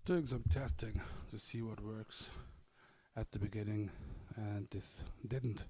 doing some testing to see what works at the beginning, and this didn't.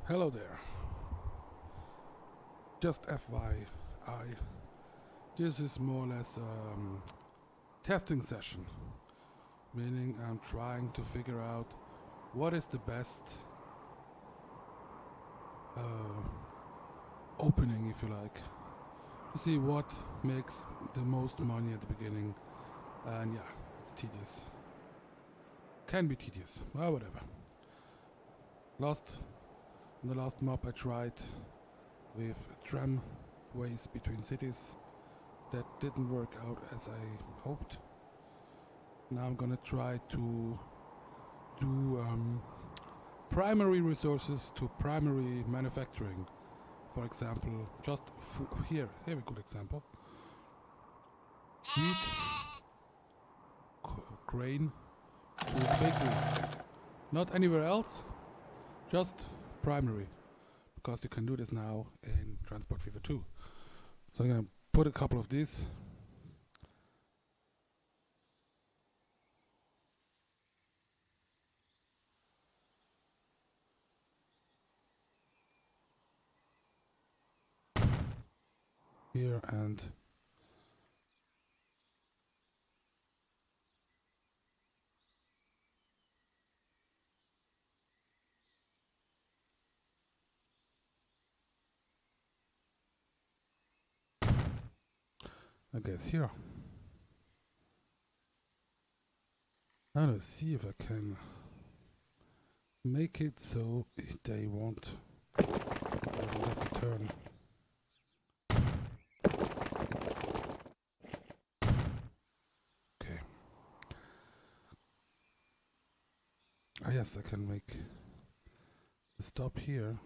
Hello there. Just FYI, this is more or less testing session, meaning I'm trying to figure out what is the best opening, if you like, to see what makes the most money at the beginning. And yeah, it's tedious. Can be tedious. Well, whatever. In the last map I tried with tramways between cities. That didn't work out as I hoped. Now I'm gonna try to do primary resources to primary manufacturing. For example, just here a good example. Wheat, grain to bakery. Not anywhere else, just primary. Because you can do this now in Transport Fever 2. So I'm gonna put a couple of these. Here and I guess here. Now let's see if I can make it so they won't have to turn. Okay. Ah yes, I can make the stop here.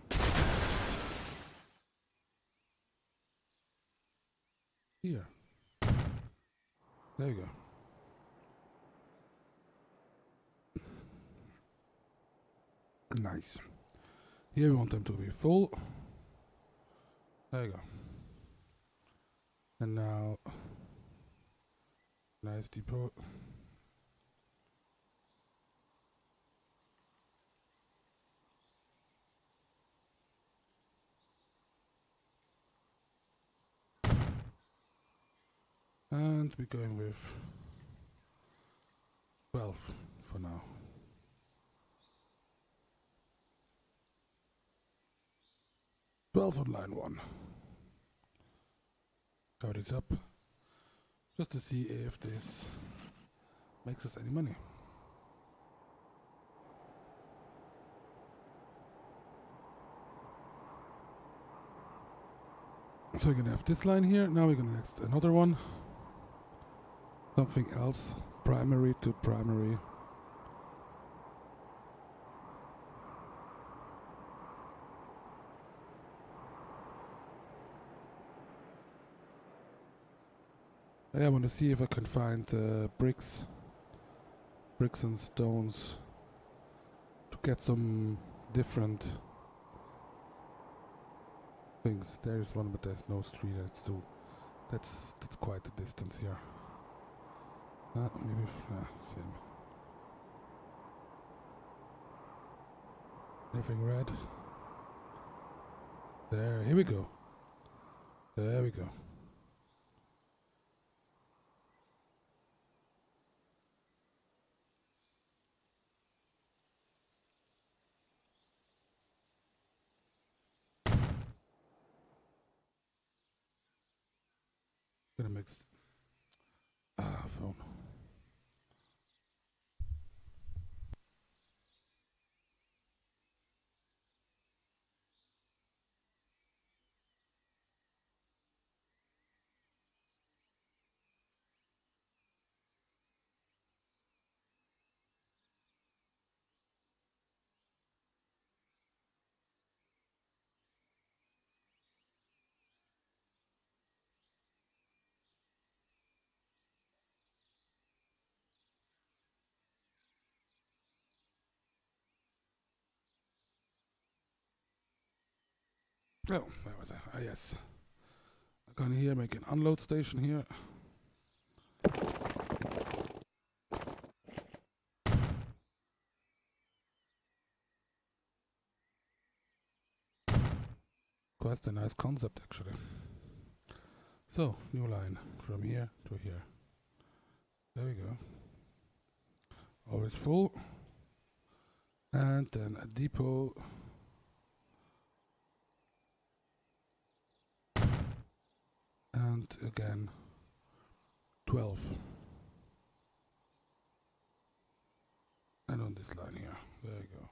Here. There you go. Nice. Here we want them to be full. There you go. And now, nice depot. And we're going with 12 for now. On line 1. Got this up just to see if this makes us any money. So we're gonna have this line here. Now we're gonna next another one. Something else, primary to primary. I want to see if I can find bricks and stones to get some different things. There is one, but there's no street. That's quite a distance here. Maybe same. Anything red? There. Here we go. There we go. Gonna mix. Phone. Oh, where was I? Ah, yes. I'm gonna here make an unload station here. quite a nice concept actually. So, new line from here to here. There we go. Always full. And then a depot. And again 12. And on this line here. There you go.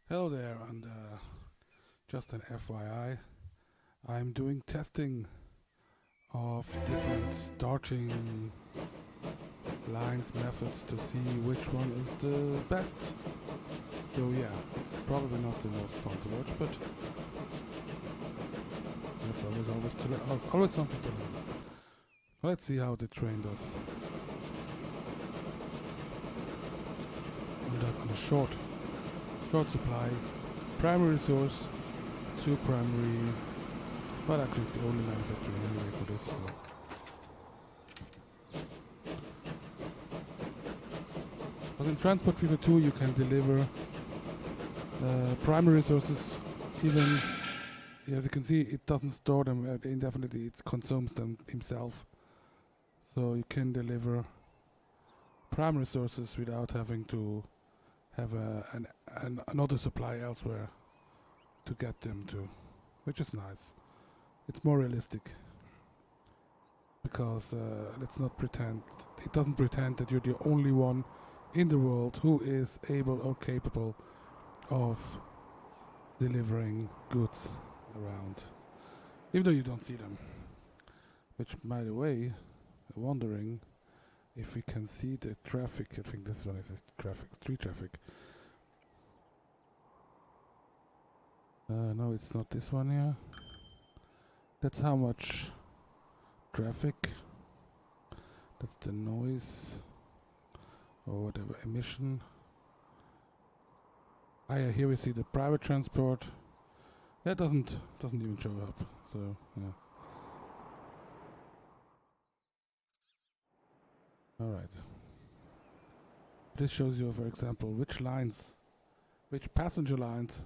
Hello there, and just an FYI, I'm doing testing of different starting lines methods to see which one is the best. So yeah, it's probably not the most fun to watch, but there's always something to learn. Let's see how the train does on a short supply, primary source to primary. Well, actually, it's the only manufacturing anyway for this. So. But in Transport Fever 2, you can deliver primary resources. Even as you can see, it doesn't store them indefinitely; it consumes them himself. So you can deliver primary sources without having to have another supply elsewhere to get them to, which is nice. It's more realistic because let's not pretend, it doesn't pretend that you're the only one in the world who is able or capable of delivering goods around, even though you don't see them. Which, by the way, I'm wondering if we can see the traffic. I think this one is traffic, street traffic. No, it's not this one here. That's how much traffic. That's the noise or whatever emission. Yeah, here we see the private transport. That doesn't even show up. So yeah. All right. This shows you, for example, which passenger lines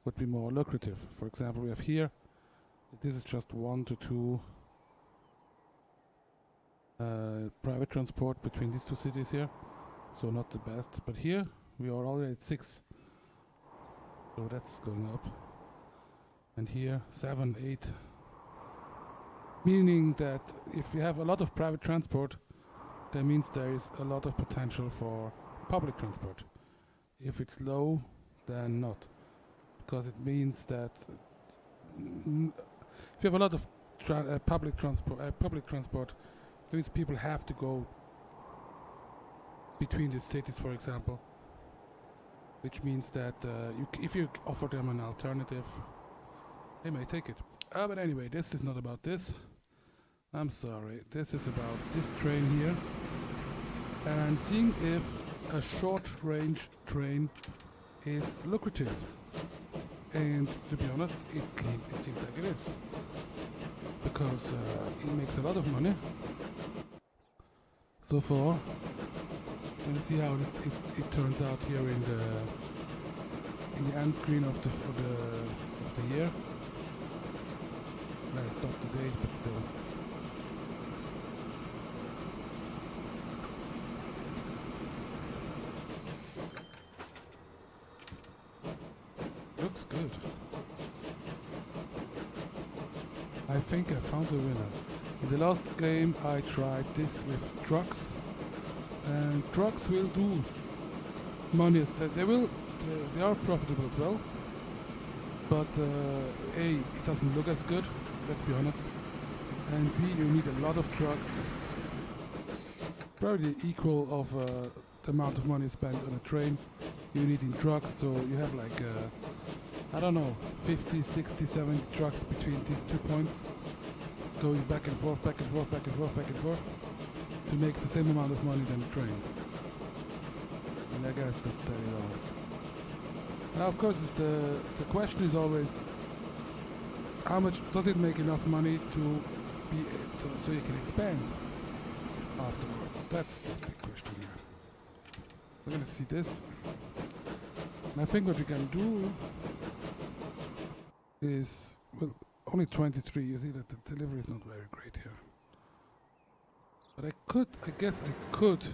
would be more lucrative. For example, we have here. This is just 1 to 2 private transport between these two cities here, so not the best. But here we are already at 6, so that's going up. And here 7, 8, meaning that if you have a lot of private transport, that means there is a lot of potential for public transport. If it's low, then not, because it means that if you have a lot of public transport, that means people have to go between the cities, for example, which means that if you offer them an alternative, they may take it. But anyway, this is not about this. I'm sorry. This is about this train here, and seeing if a short-range train is lucrative. And to be honest, it seems like it is, because it makes a lot of money so far. Let's see how it turns out here in the end screen of the year. That's not the date, but still. Looks good. I think I found a winner. In the last game I tried this with trucks, and trucks will do money. They are profitable as well, but A, it doesn't look as good, let's be honest, and B, you need a lot of trucks, probably equal of the amount of money spent on a train you need in trucks. So you have like I don't know, 50, 60, 70 trucks between these 2 points, going back and forth, back and forth, back and forth, back and forth, to make the same amount of money than the train. And I guess that's it all. Now, of course, the question is always, how much does it make enough money so you can expand afterwards? That's the big question here. We're gonna see this. And I think what we can do is, well, only 23. You see that the delivery is not very great here. But I guess I could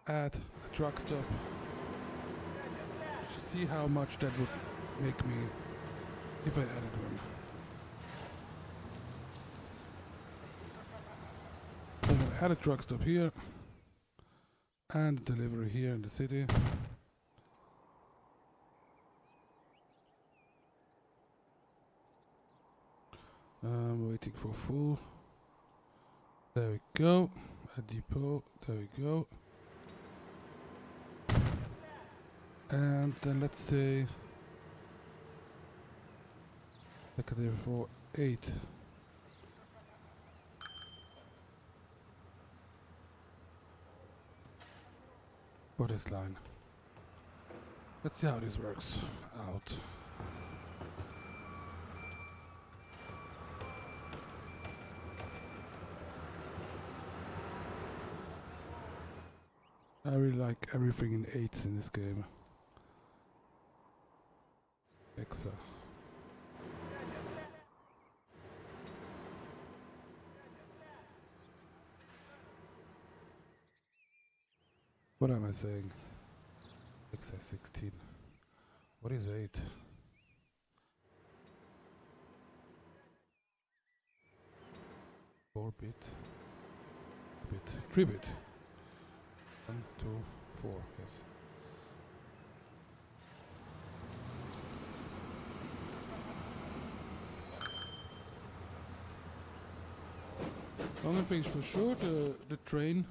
add a truck stop. See how much that would make me if I added one. So I'm gonna add a truck stop here and delivery here in the city. Waiting for full. There we go. A depot. There we go. And then let's say Factorio for 8. For this line. Let's see how this works out. I really like everything in 8s in this game. Exa. What am I saying? Exa 16. What is 8? 4-bit. 3-bit. 1, 2, 4, yes. Only thing for sure, the train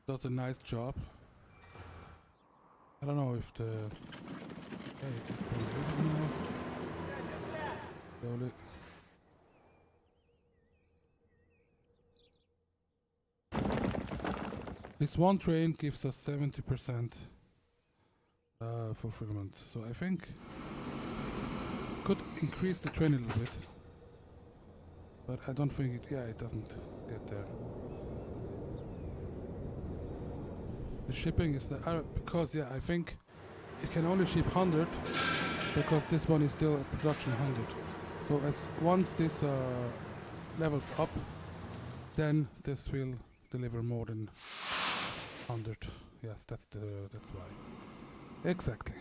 does a nice job. I don't know if the... Hey, it's not moving now. Slowly. This one train gives us 70% fulfillment, so I think could increase the train a little bit, but I don't think it. Yeah, it doesn't get there. The shipping is the because yeah, I think it can only ship 100 because this one is still at production 100. So as once this levels up, then this will deliver more than 100. Yes, that's why. Exactly.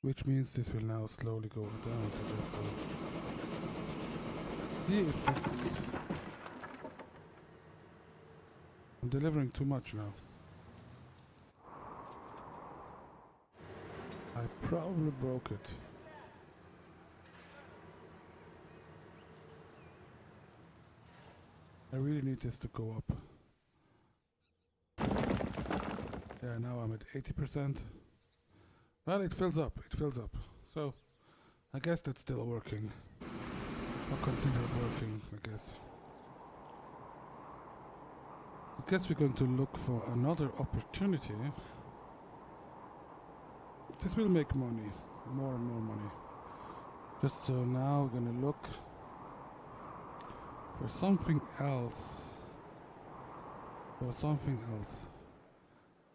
Which means this will now slowly go down to the left. See if this... I'm delivering too much now. I probably broke it. I really need this to go up. Yeah, now I'm at 80%. Well, it fills up, So, I guess that's still working. I'll consider it working, I guess. I guess we're going to look for another opportunity. This will make money, more and more money. Just so now we're gonna look for something else.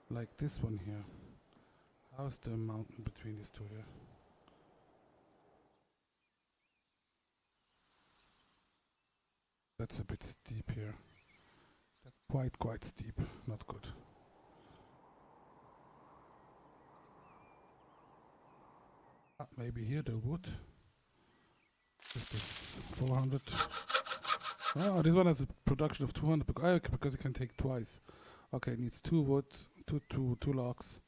Like this one here. How's the mountain between these two here? That's a bit steep here. That's quite steep, not good. Maybe here the wood. This is 400. Oh, this one has a production of 200 because it can take twice. Okay, it needs 2 wood, two logs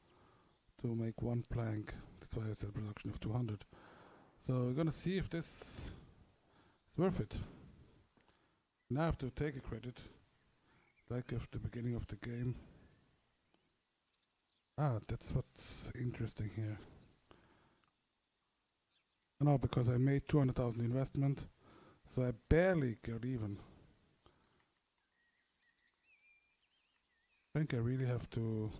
to make 1 plank. That's why it's a production of 200. So we're gonna see if this is worth it. Now I have to take a credit, like at the beginning of the game. That's what's interesting here. No, because I made 200,000 investment, so I barely got even. I think I really have to...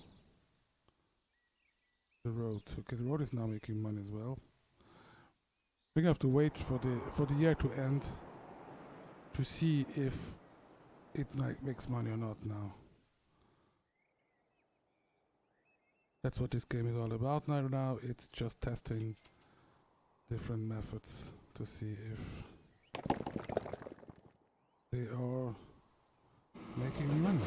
The road. Okay, the road is now making money as well. I think I have to wait for the year to end to see if it makes money or not now. That's what this game is all about now. It's just testing different methods to see if they are making money.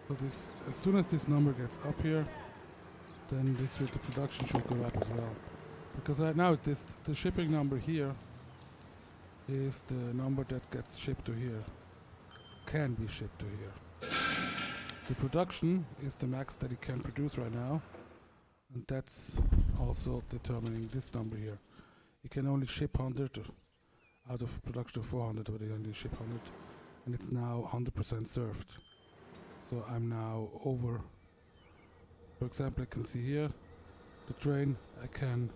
So this, as soon as this number gets up here, then the production should go up as well. Because right now the shipping number here is the number that gets shipped to here. Can be shipped to here. The production is the max that it can produce right now, and that's also determining this number here. It can only ship 100 out of production of 400, but it only ship 100, and it's now 100% served. So I'm now over. For example, I can see here the train. I can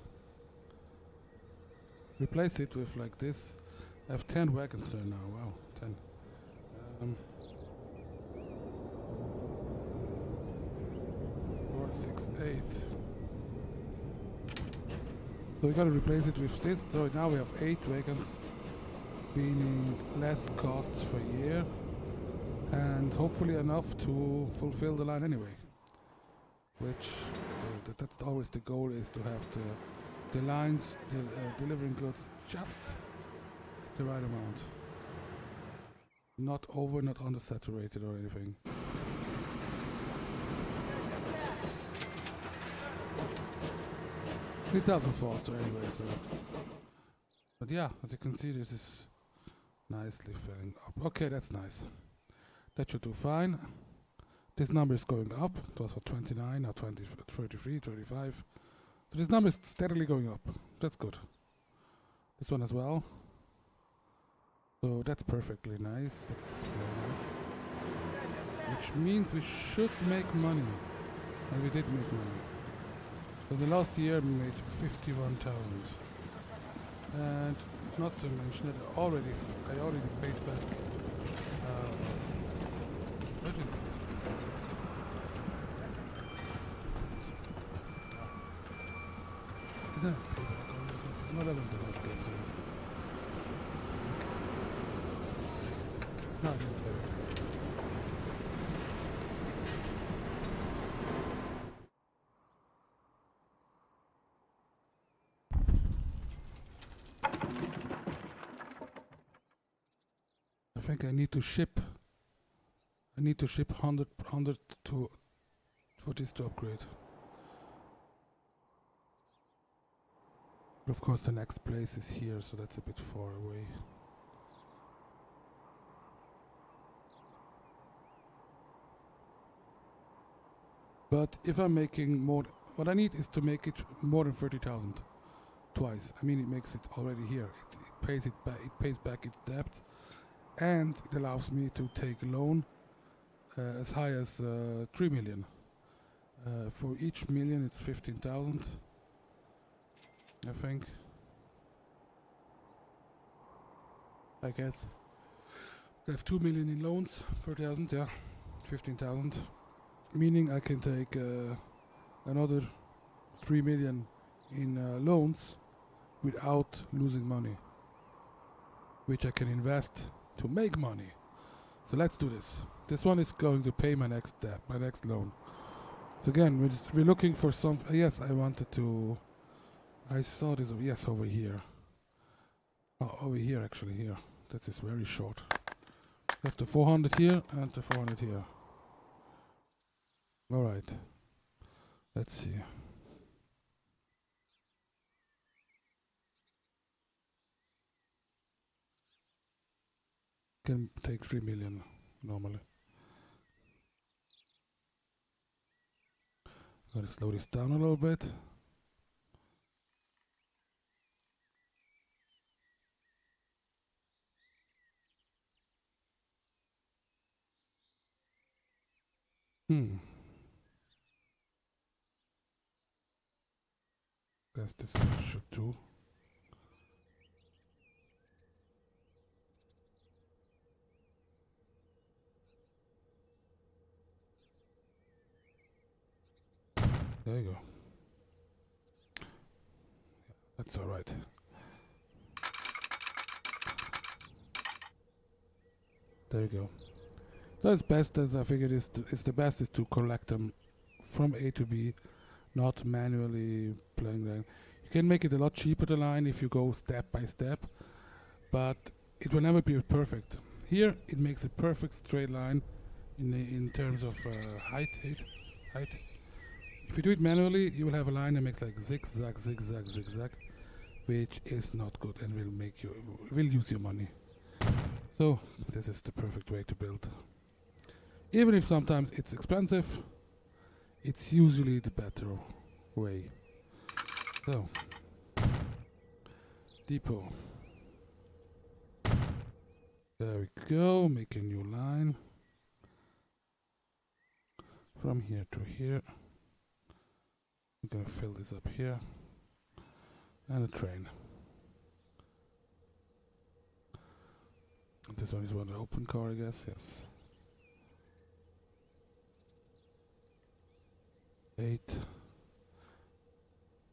replace it with like this. I have 10 wagons there now. Wow, 10. 4, 6, 8. So we gotta replace it with this. So now we have 8 wagons, meaning less costs per year, and hopefully enough to fulfill the line anyway. Which that's always the goal, is to have the lines delivering goods just the right amount, not over, not undersaturated or anything. It's also faster anyway, so. But yeah, as you can see, this is nicely filling up. Okay, that's nice. That should do fine. This number is going up. It was for 29, now 20, 33, 35. So this number is steadily going up. That's good. This one as well. So that's perfectly nice. That's very nice. Which means we should make money. And we did make money. So the last year we made 51,000. And not to mention that I already paid back. What is it? Did I pay back already something? No, that was the last game. No, I didn't pay back. I think I need to ship 100 to for this to upgrade. But of course the next place is here, so that's a bit far away. But if I'm making more, what I need is to make it more than 30,000 twice. I mean, it makes it already here. It pays it back. It pays back its debt. And it allows me to take a loan as high as 3 million. For each million it's 15,000, I think. I guess. I have 2 million in loans, 30,000, yeah, 15,000. Meaning I can take another 3 million in loans without losing money, which I can invest to make money. So let's do this. This one is going to pay my next debt, my next loan. So again, we're looking for some. Yes, I wanted to. I saw this. Yes, over here. Oh, over here actually. Here. This is very short. I have the 400 here and the 400 here. All right. Let's see. Can take 3 million normally. Gotta slow this down a little bit. Guess this should do. There you go. That's all right. There you go. That's best, as I figured is the best is to collect them from A to B, not manually playing them. You can make it a lot cheaper, the line, if you go step by step, but it will never be perfect. Here it makes a perfect straight line in terms of height. If you do it manually, you will have a line that makes like zigzag, zigzag, zigzag, which is not good and will use your money. So this is the perfect way to build. Even if sometimes it's expensive, it's usually the better way. So, depot. There we go, make a new line. From here to here. I'm gonna fill this up here. And a train. And this one is one open car, I guess, yes. 8,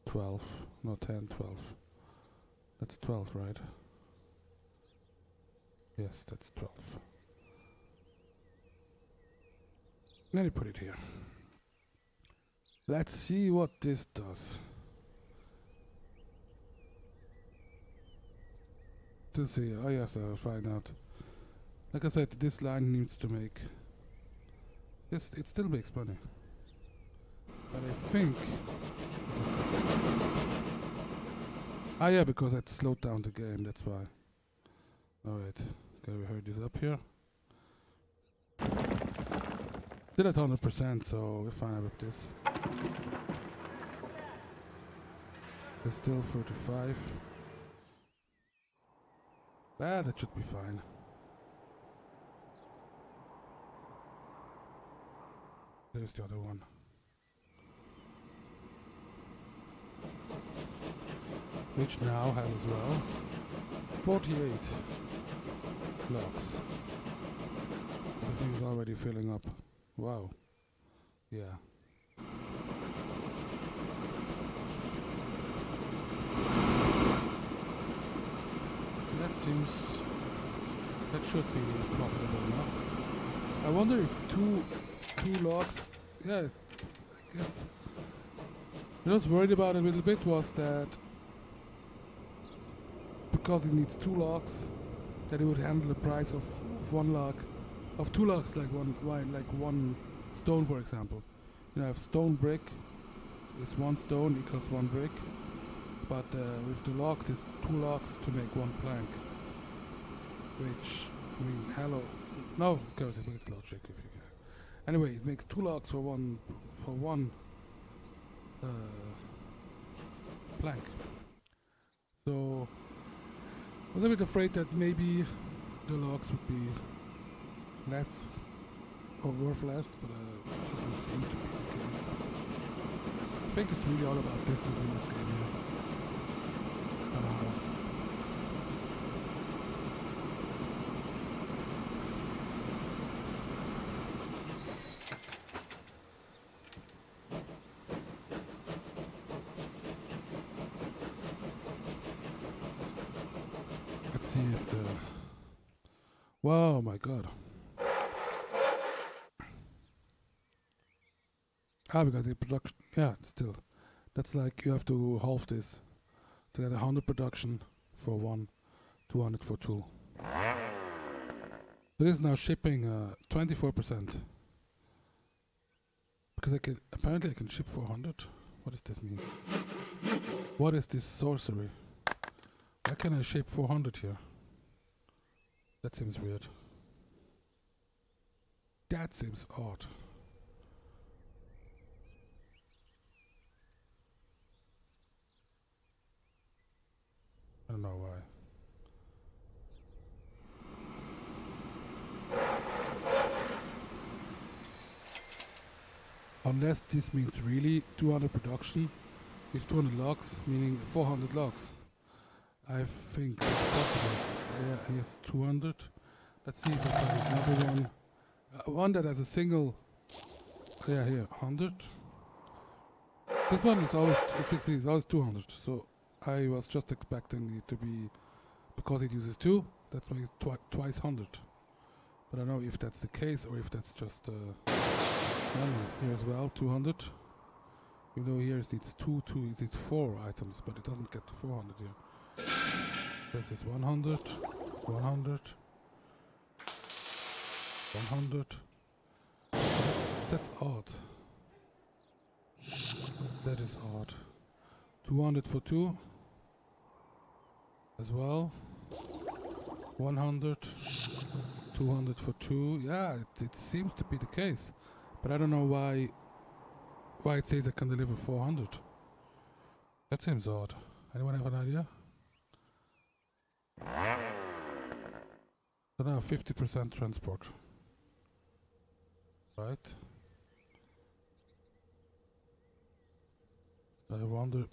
12, no 10, 12. That's 12, right? Yes, that's 12. Let me put it here. Let's see what this does. To see, oh yes, I'll find out. Like I said, this line needs to make this. It still makes money, but I think. Ah, yeah, because it slowed down the game. That's why. All right, okay, we heard this up here. Still at 100%, so we're fine with this. There's still 35. Ah, that should be fine. There's the other one. Which now has as well 48 blocks. The thing's already filling up. Wow. Yeah. That should be profitable enough. I wonder if two logs. Yeah, I guess. What I was worried about a little bit was that because it needs 2 logs, that it would handle the price of 1 log, of 2 logs, like one stone, for example. You have stone brick is 1 stone equals 1 brick, but with the logs it's 2 logs to make 1 plank. Which, I mean, hello. No, of course it makes logic if you can. Anyway, it makes 2 logs for one plank. So I was a bit afraid that maybe the logs would be less or worth less, but it doesn't seem to be the case. I think it's really all about distance in this game here. Let's see if the... Wow, my god. Ah, we got the production. Yeah, still. That's like you have to halve this to get 100 production for 1, 200 for 2. It is now shipping 24%. Because apparently I can ship 400. What does this mean? What is this sorcery? Why can I ship 400 here? That seems weird. That seems odd. I don't know why. Unless this means really 200 production with 200 logs, meaning 400 logs. I think it's possible. Yeah, here's 200. Let's see if I find another one. One that has a single. Yeah, here, 100. This one is always, it's always 200. So I was just expecting it to be, because it uses 2, that's why it's twice 100. But I don't know if that's the case or if that's just, here as well, 200. Even though here it needs it needs 4 items, but it doesn't get to 400 here. This is 100, 100, 100. That's odd. That is odd. 200 for 2 as well. 100. 200 for 2. Yeah, it seems to be the case. But I don't know why it says I can deliver 400. That seems odd. Anyone have an idea? So now 50% transport. Right. I wonder.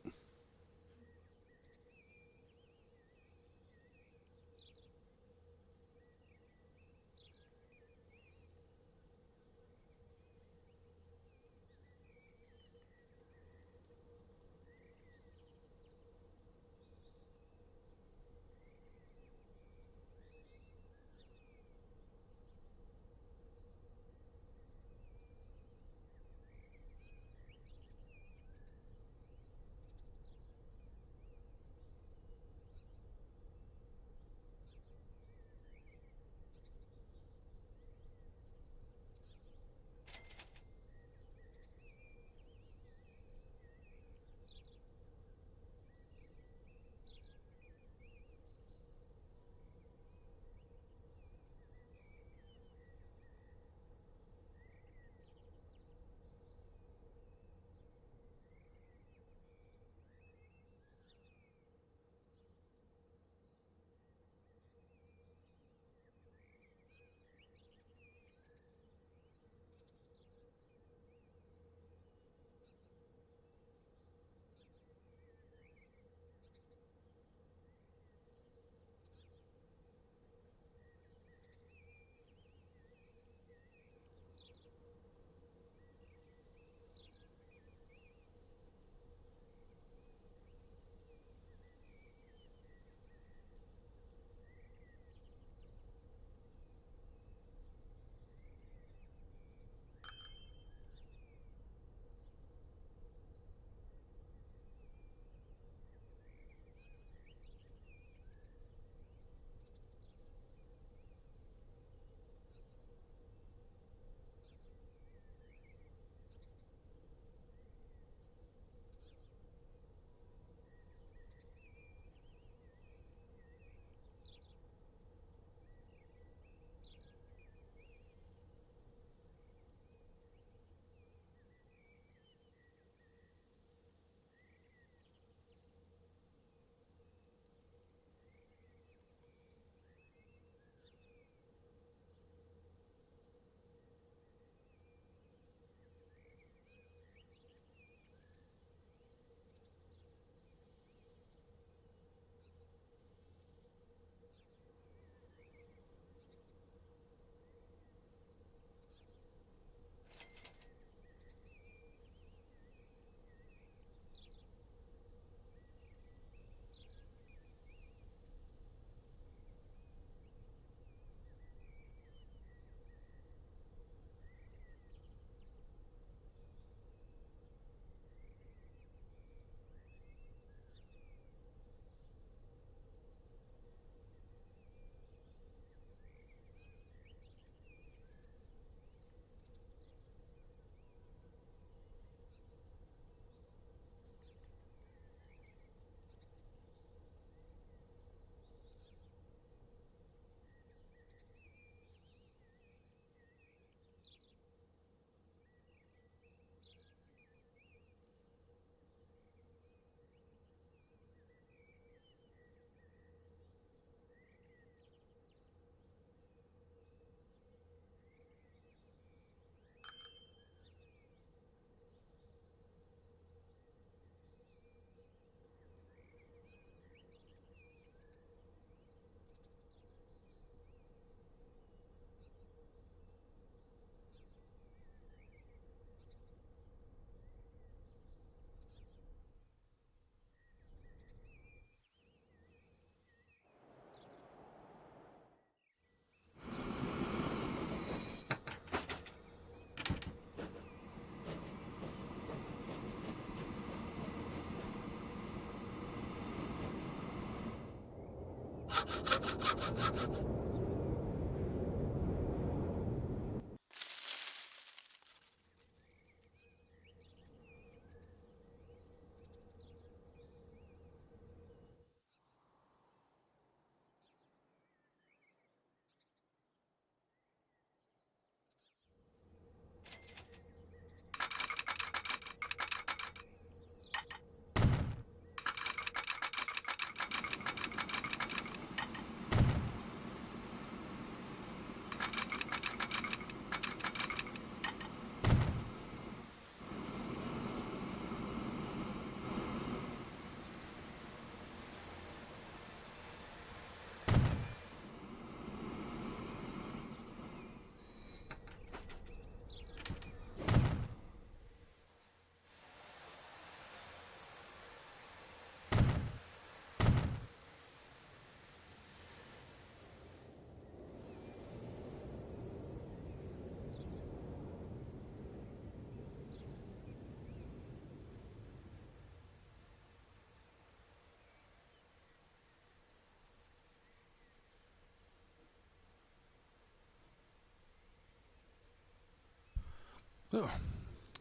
So,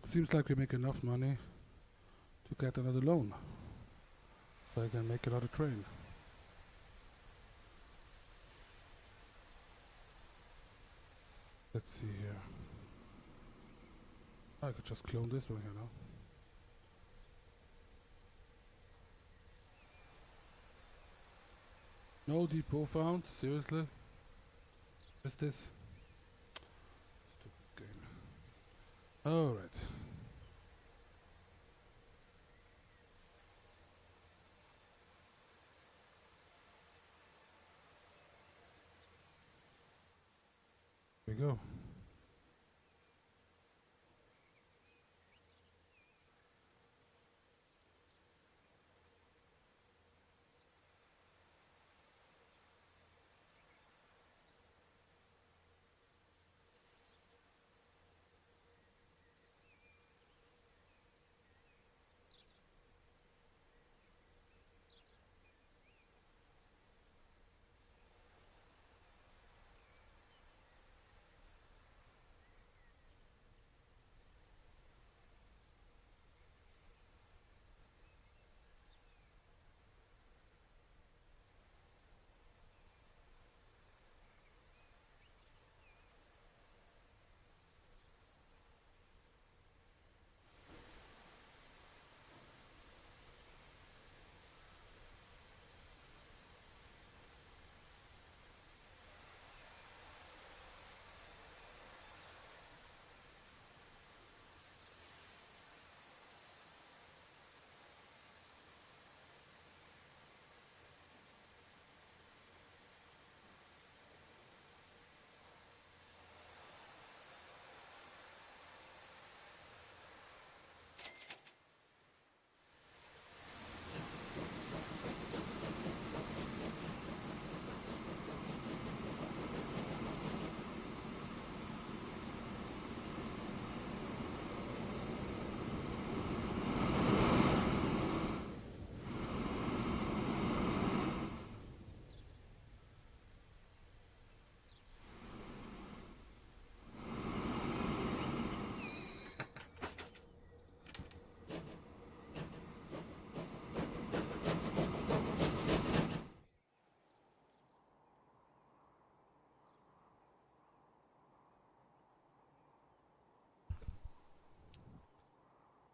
seems like we make enough money to get another loan. So I can make another train. Let's see here. I could just clone this one here now. No depot found? Seriously? What's this? Stupid game. Alright. Here we go.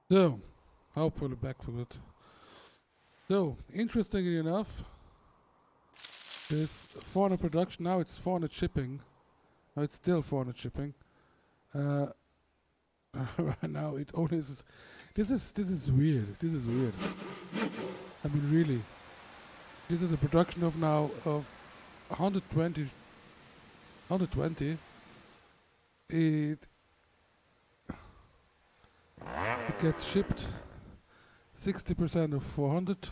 So, hopefully back for good. So, interestingly enough, this 400 production, now it's 400 shipping. Now it's still 400 shipping. Right now it only is. This is weird. This is weird. I mean, really. This is a production of now of 120. 120. It gets shipped 60% of 400,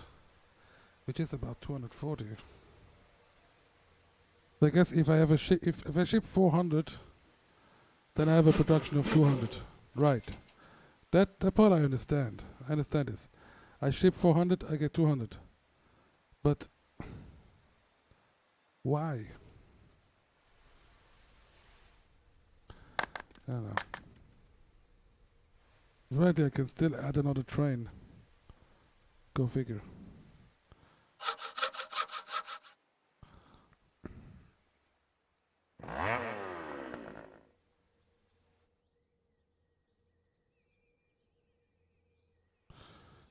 which is about 240. So I guess if I have if I ship 400, then I have a production of 200. Right. That part I understand. I understand this. I ship 400, I get 200. But why? I don't know. Right there, I can still add another train. Go figure.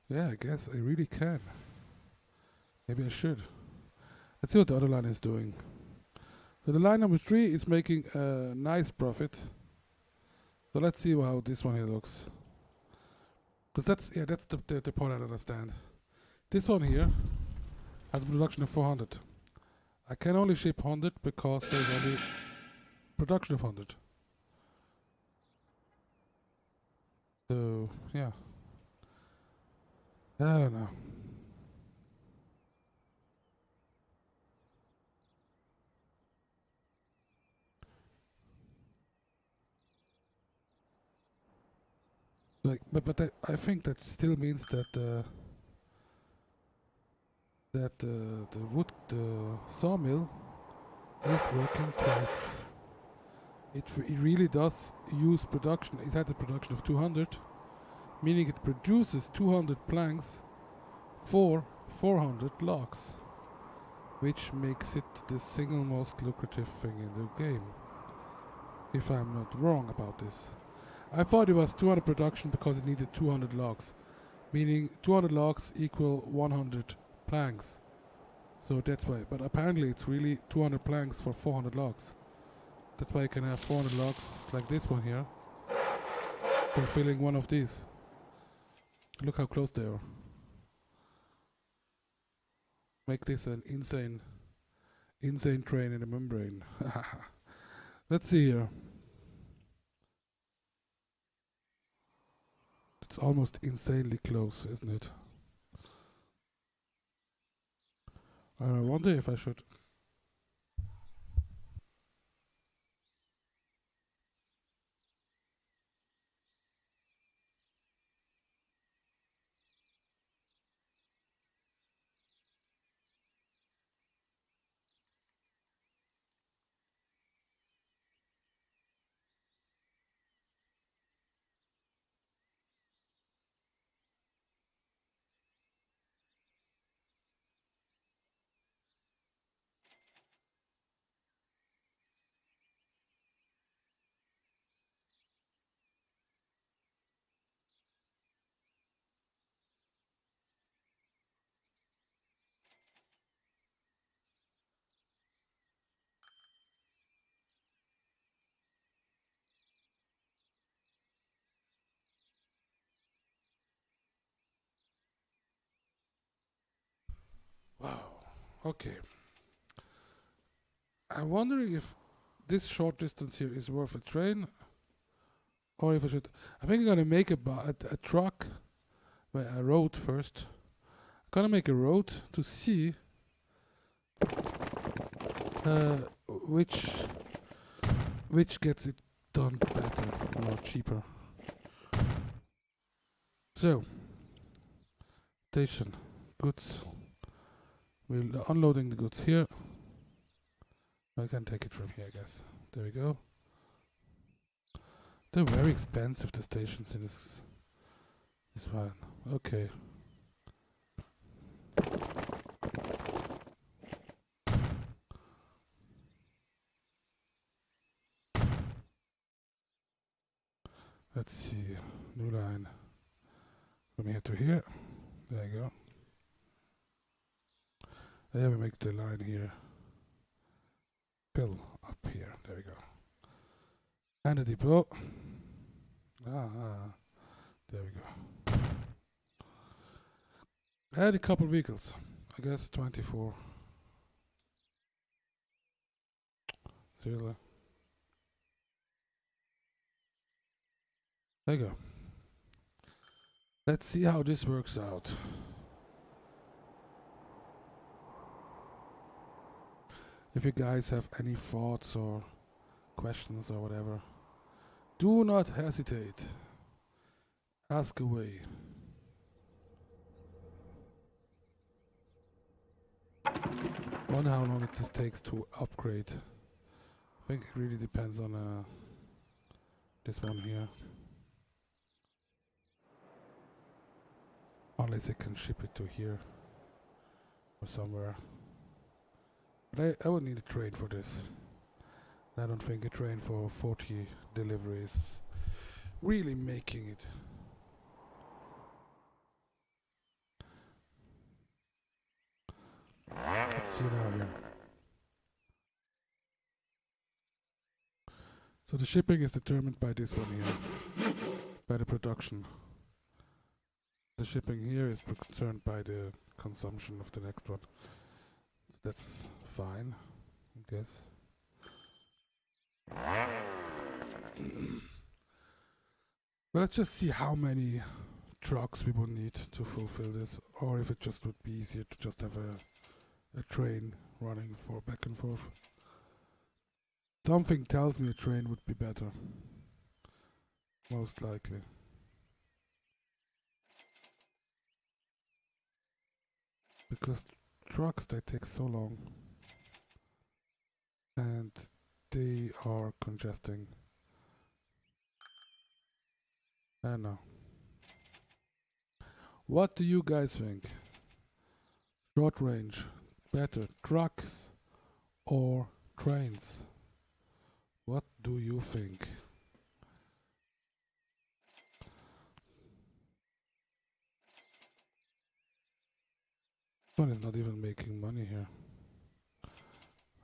Yeah, I guess I really can. Maybe I should. Let's see what the other line is doing. So the line number 3 is making a nice profit. So let's see how this one here looks. Because that's the part I don't understand. This one here has a production of 400. I can only ship 100 because there's only production of 100. So, yeah. I don't know. Like, but I think that still means that the sawmill is working twice It really does use production. It has a production of 200, meaning it produces 200 planks for 400 logs, which makes it the single most lucrative thing in the game. If I'm not wrong about this. I thought it was 200 production because it needed 200 logs, meaning 200 logs equal 100 planks. So that's why. But apparently it's really 200 planks for 400 logs. That's why you can have 400 logs like this one here, fulfilling one of these. Look how close they are. Make this an insane train in a membrane. Let's see here. It's almost insanely close, isn't it? I wonder if I should. Wow. Okay. I'm wondering if this short distance here is worth a train, or if I should. I think I'm gonna make a truck, well, a road first. I'm gonna make a road to see uh, which gets it done better or cheaper. So, station, goods. We're unloading the goods here. I can take it from here, I guess. There we go. They're very expensive, the stations in this one. Okay. Let's see. New line. From here to here. There you go. There we make the line here. Pill up here. There we go. And the depot. There we go. Add a couple vehicles. I guess 24. Seriously. There you go. Let's see how this works out. If you guys have any thoughts or questions or whatever, do not hesitate. Ask away. Wonder how long it takes to upgrade. I think it really depends on this one here. Unless I can ship it to here or somewhere. But I would need a train for this. I don't think a train for 40 deliveries really making it. Let's see now here. So the shipping is determined by this one here, by the production. The shipping here is concerned by the consumption of the next one. That's fine, I guess. But let's just see how many trucks we would need to fulfill this, or if it just would be easier to just have a train running for back and forth. Something tells me a train would be better. Most likely. Because trucks, they take so long. And they are congesting. I know. What do you guys think? Short range, better trucks or trains? What do you think? This one is not even making money here. I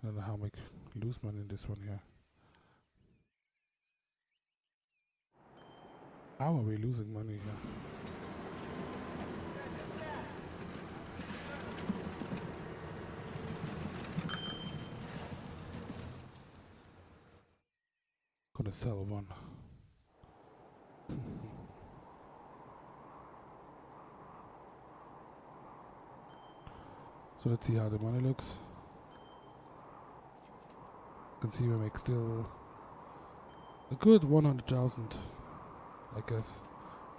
don't know how make lose money in this one here. How are we losing money here? Gonna sell one. So let's see how the money looks. You can see we make still a good 100,000, I guess.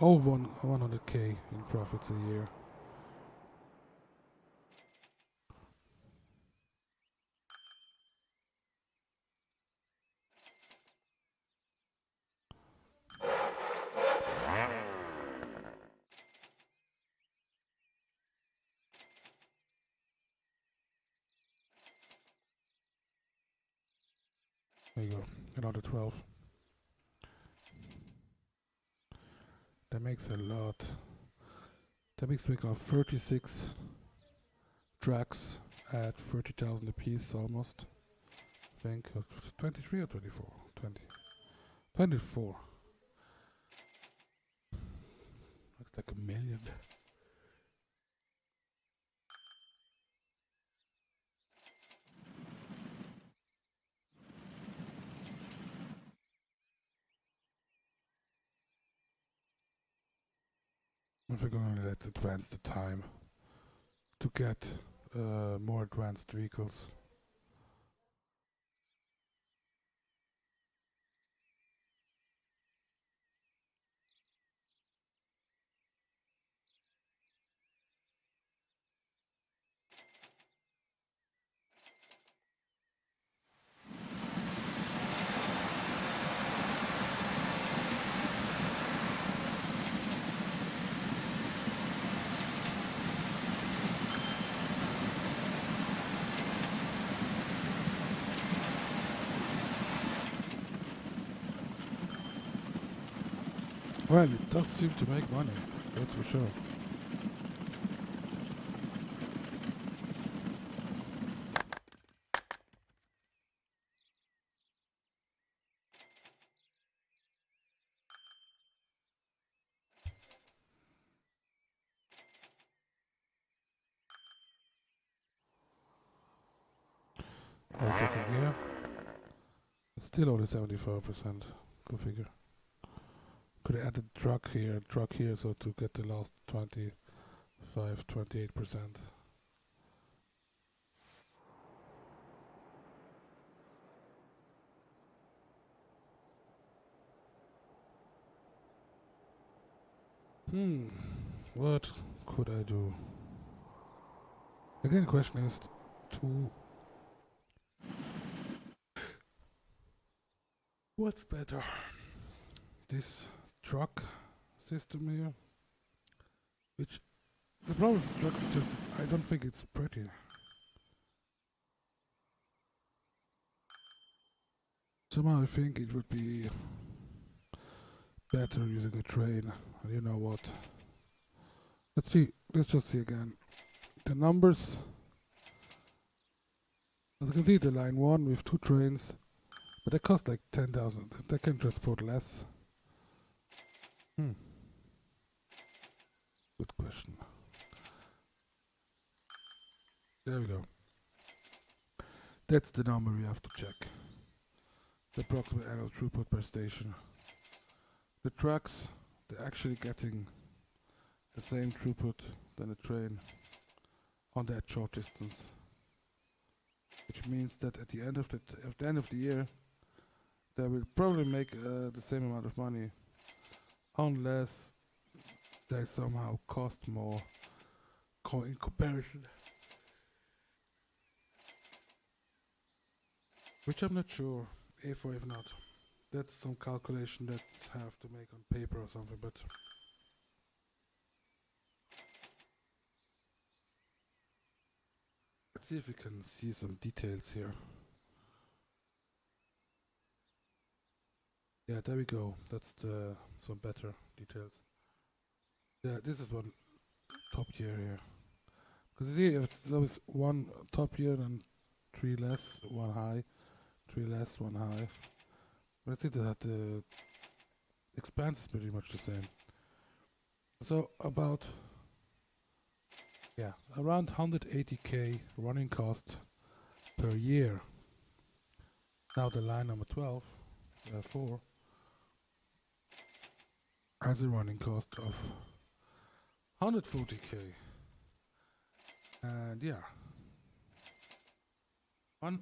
Oh, 100k in profits a year. There you go, another 12. That makes a lot. That makes like 36 tracks at 30,000 a piece almost. I think 23 or 24? 20. 24. Looks like a million. If we're gonna let's advance the time to get more advanced vehicles. Well, it does seem to make money, that's for sure. Here. It's still only 75%. Go figure. Could have added truck here, so to get the last 28%. What could I do? Again, the question is to what's better? This truck system here, which the problem with the trucks is just I don't think it's pretty. Somehow I think it would be better using a train. And you know what? Let's see. Let's just see again. The numbers. As you can see, the line 1 with 2 trains, but they cost like 10,000. They can transport less. Good question. There we go. That's the number we have to check. The approximate annual throughput per station. The trucks, they're actually getting the same throughput than a train on that short distance. Which means that at the end of the year, they will probably make the same amount of money, unless they somehow cost more in comparison. which I'm not sure if or if not. That's some calculation that I have to make on paper or something, but let's see if we can see some details here. Yeah, there we go. That's the some better details. Yeah, this is one top tier here. Because you see, it's always one top tier and three less, one high, three less, one high. Let's see that the expanse is pretty much the same. So about, yeah, around 180k running cost per year. Now the line number 12, 4, has a running cost of 140k. And yeah, one.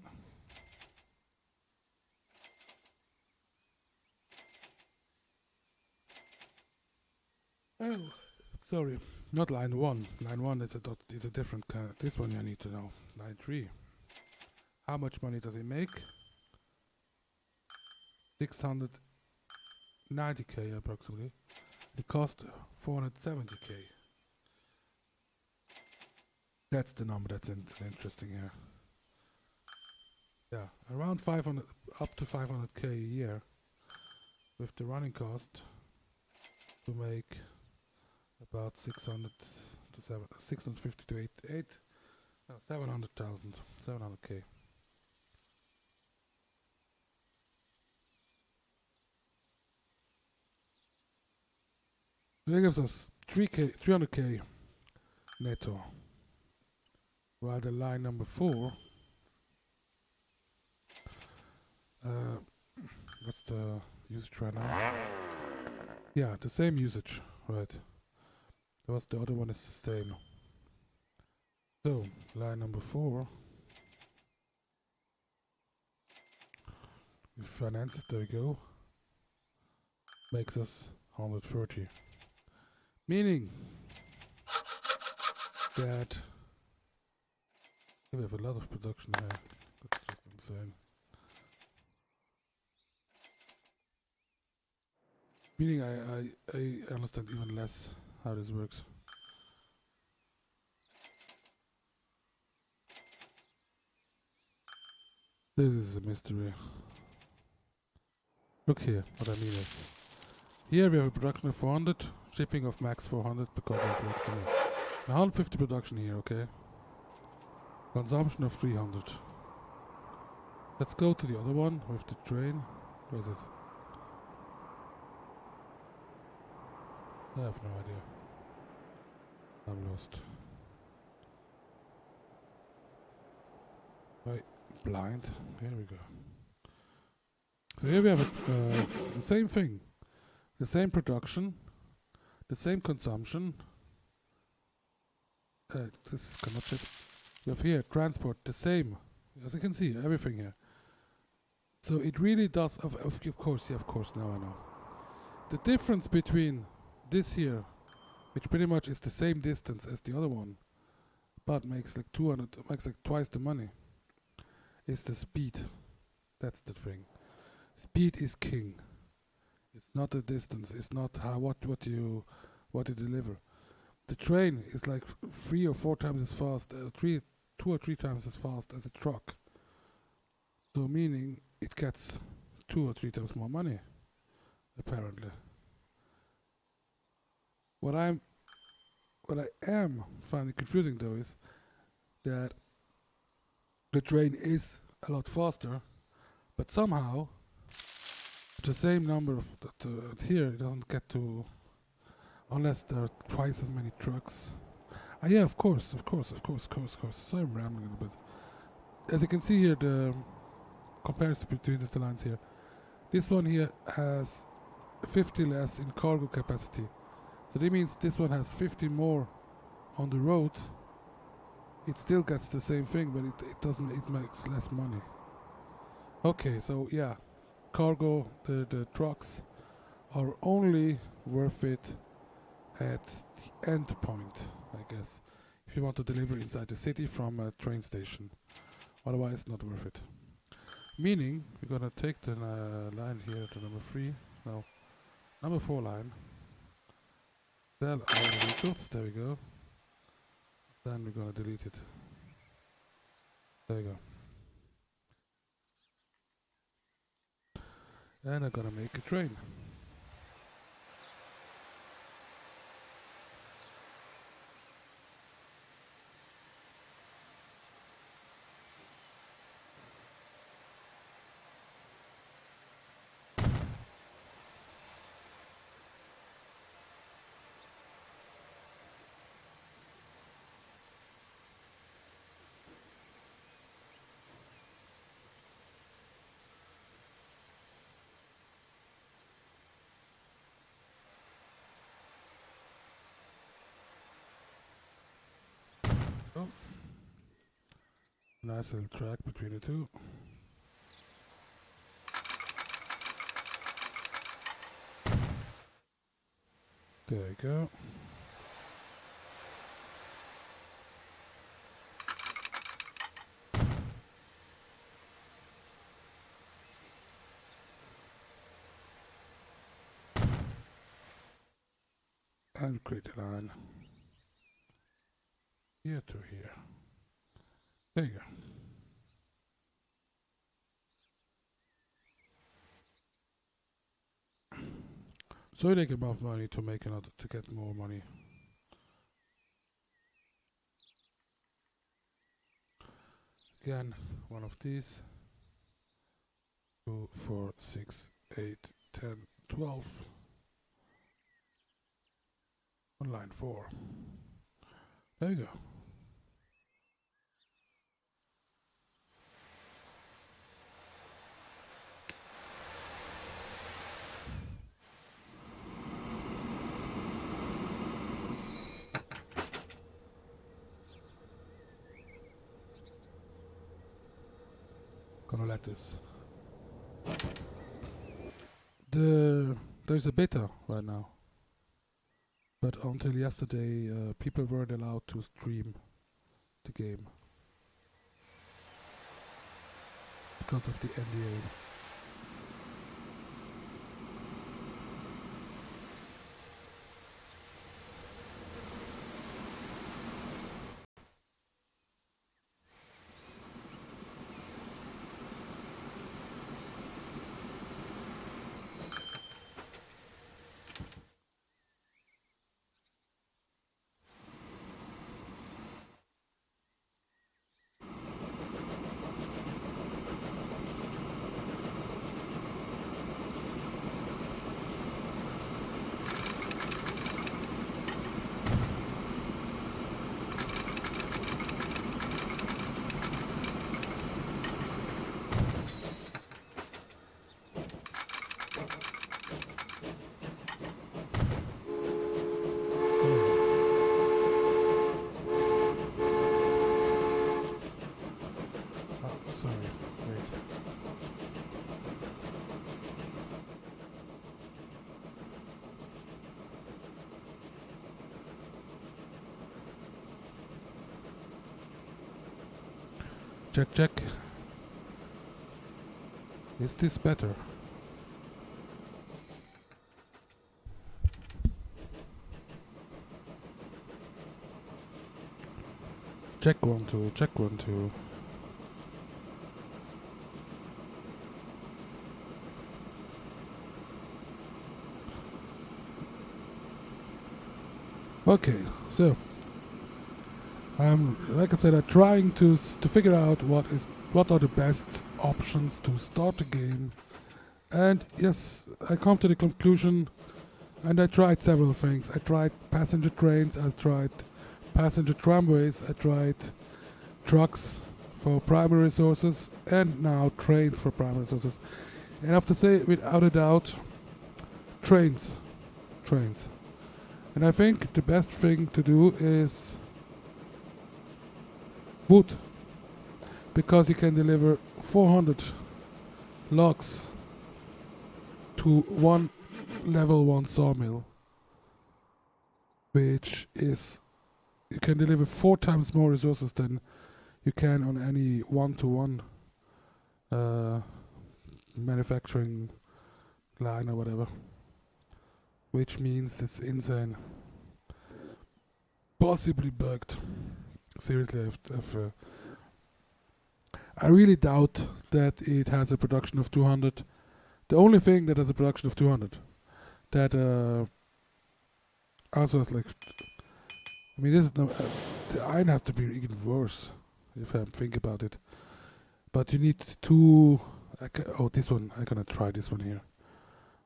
Oh, sorry, not line 1. Line 1 is a different kind. This one I need to know. Line 3. How much money does it make? 690k approximately. It cost 470k. That's the number that's interesting here. Yeah, around 500, up to 500k a year, with the running cost to make about 600 to 650 to 700,000, 700k. So that gives us 300k netto. While the line number 4, what's the usage right now? Yeah, the same usage, right? What's the other one is the same. So line number 4, with finances, there we go, makes us 130. Meaning that we have a lot of production here. That's just insane. Meaning I understand even less how this works. This is a mystery. Look here, what I mean is, here we have a production of 400, shipping of max 400 because of production here. 150 production here, okay? Consumption of 300. Let's go to the other one with the train. Where is it? I have no idea. I'm lost. Right, blind. Here we go. So here we have the same thing. The same production. The same consumption. This is connected. We have here transport, the same. As you can see, everything here. So it really does, of course, yeah, of course, now I know. The difference between this here, which pretty much is the same distance as the other one, but makes like 200, makes like twice the money, is the speed. That's the thing. Speed is king. It's not the distance. It's not how what you deliver. The train is like 3 or 4 times as fast, 2 or 3 times as fast as a truck. So meaning it gets 2 or 3 times more money, apparently. What I am finding confusing though is that the train is a lot faster, but somehow the same number of here it doesn't get to, unless there are twice as many trucks. Yeah, of course. So I'm rambling a little bit. As you can see here, the comparison between the lines here. This one here has 50 less in cargo capacity. So that means this one has 50 more on the road. It still gets the same thing, but it makes less money. Okay, so yeah, cargo, the trucks are only worth it at the end point, I guess, if you want to deliver inside the city from a train station. Otherwise, not worth it. Meaning, we're gonna take the line here to number 3, no, number 4 line, sell all the vehicles, there we go, then we're gonna delete it, there you go, and I'm gonna make a train. Oh, nice little track between the two. There you go. And create a line here to here. There you go. So you take enough money to make another, to get more money. Again, one of these. 2, 4, 6, 8, 10, 12. On line 4. There you go. Gonna let this. There's a beta right now, but until yesterday, people weren't allowed to stream the game because of the NDA. Sorry, wait. Check, check. Is this better? Check 1, 2, check 1, 2. Okay, so like I said, I'm trying to figure out what are the best options to start the game, and yes, I come to the conclusion, and I tried several things. I tried passenger trains, I tried passenger tramways, I tried trucks for primary resources, and now trains for primary resources. And I have to say, without a doubt, trains. And I think the best thing to do is wood, because you can deliver 400 logs to one level 1 sawmill, which is, you can deliver 4 times more resources than you can on any one-to-one uh, manufacturing line or whatever, which means it's insane. Possibly bugged. Seriously, I really doubt that it has a production of 200. The only thing that has a production of 200 that also is like, I mean, this is no, the iron has to be even worse if I think about it. But you need two. Oh, this one. I'm gonna try this one here.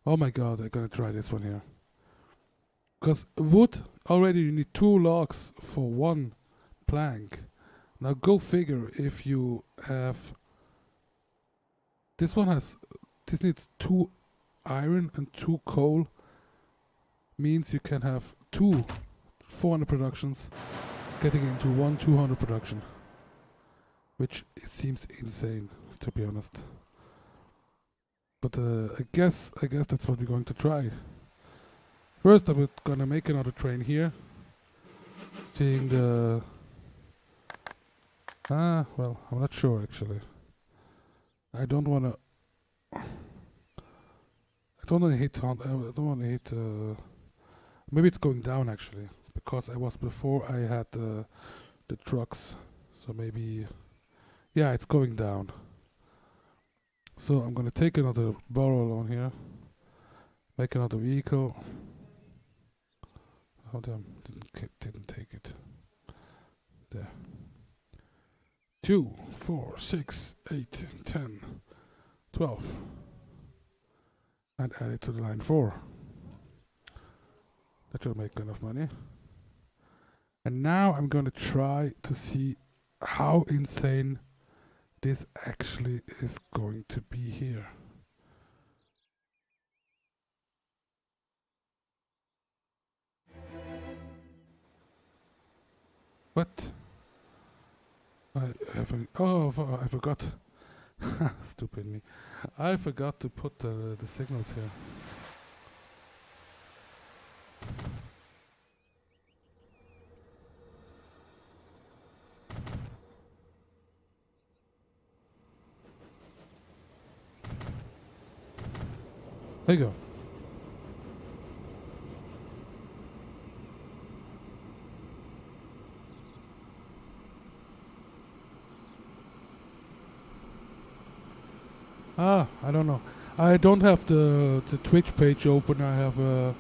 Oh my god, I'm gonna try this one here. Because wood, already you need 2 logs for 1 plank. Now go figure if you have. This one has. This needs 2 iron and 2 coal. Means you can have 2 400 productions getting into 1 200 production. Which it seems insane, to be honest. But I guess that's what we're going to try. First, I'm gonna make another train here. Seeing the... well, I'm not sure actually. I don't wanna hit on... I don't wanna hit... maybe it's going down actually. Because I was before I had the trucks. So maybe... Yeah, it's going down. So I'm gonna take another barrel on here. Make another vehicle. Oh damn, didn't take it. There. 2, 4, 6, 8, 10, 12. And add it to the line 4. That should make enough money. And now I'm going to try to see how insane this actually is going to be here. What? I forgot. Stupid me. I forgot to put the signals here. There you go. I don't know. I don't have the Twitch page open. I have the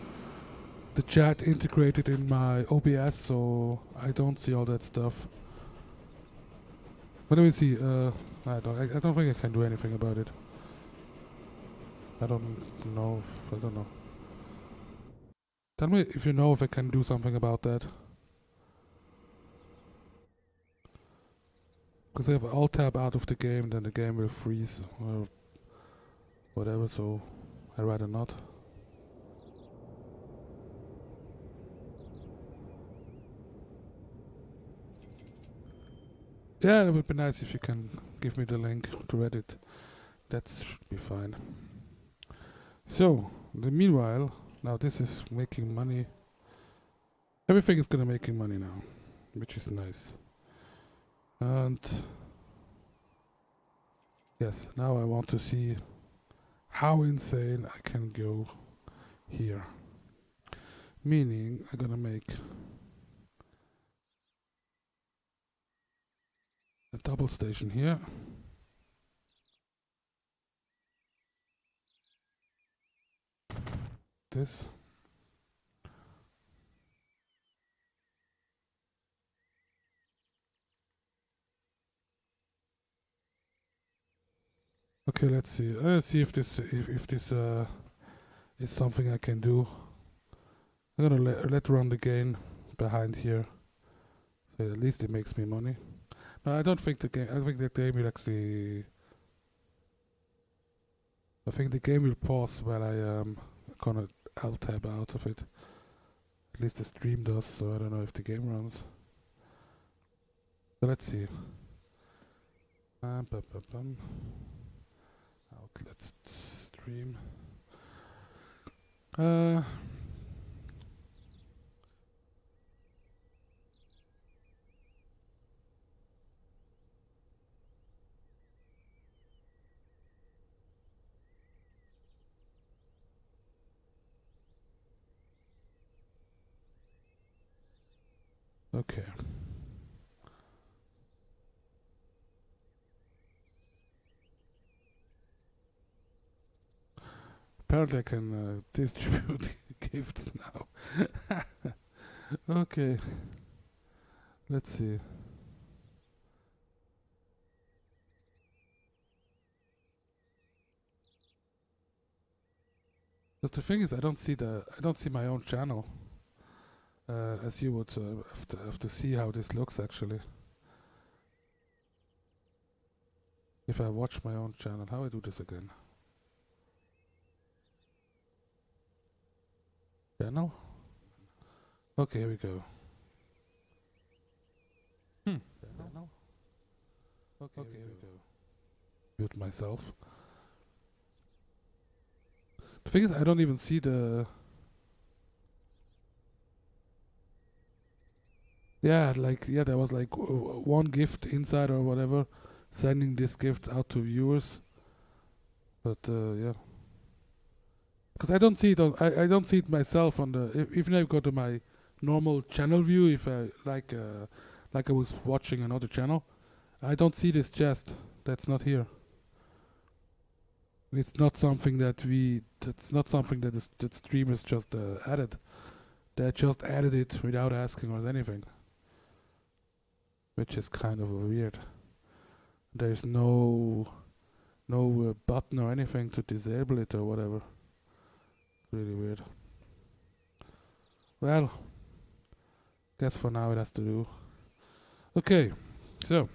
chat integrated in my OBS, so I don't see all that stuff. But let me see. I don't think I can do anything about it. I don't know. I don't know. Tell me if you know if I can do something about that. Because if I alt tab out of the game, then the game will freeze or whatever. So I'd rather not. Yeah, it would be nice if you can give me the link to Reddit. That should be fine. So, meanwhile, now this is making money. Everything is gonna making money now, which is nice. And yes, now I want to see how insane I can go here. Meaning, I'm gonna make a double station here. This. Okay, let's see. Let's see if this is something I can do. I'm gonna let run the game behind here. So at least it makes me money. No, I don't think the game. I think the game will actually. I think the game will pause while I gonna alt tab out of it. At least the stream does. So I don't know if the game runs. So let's see. Outlet stream. Okay. Apparently I can distribute gifts now. Okay. Let's see. But the thing is, I don't see my own channel. As you would have to see how this looks actually. If I watch my own channel, how I do this again? Channel? Okay, here we go. Channel? Okay, here we go. Mute myself. The thing is, I don't even see the... Yeah, there was like one gift inside or whatever, sending this gift out to viewers. But yeah, because I don't see it I don't see it myself on the. Even if I go to my normal channel view, if I like I was watching another channel, I don't see this chest. That's not here. It's not something that we. That's not something that streamers just added. They just added it without asking us anything, which is kind of weird. There's no button or anything to disable it or whatever. It's really weird. Well, guess for now it has to do. Okay, so.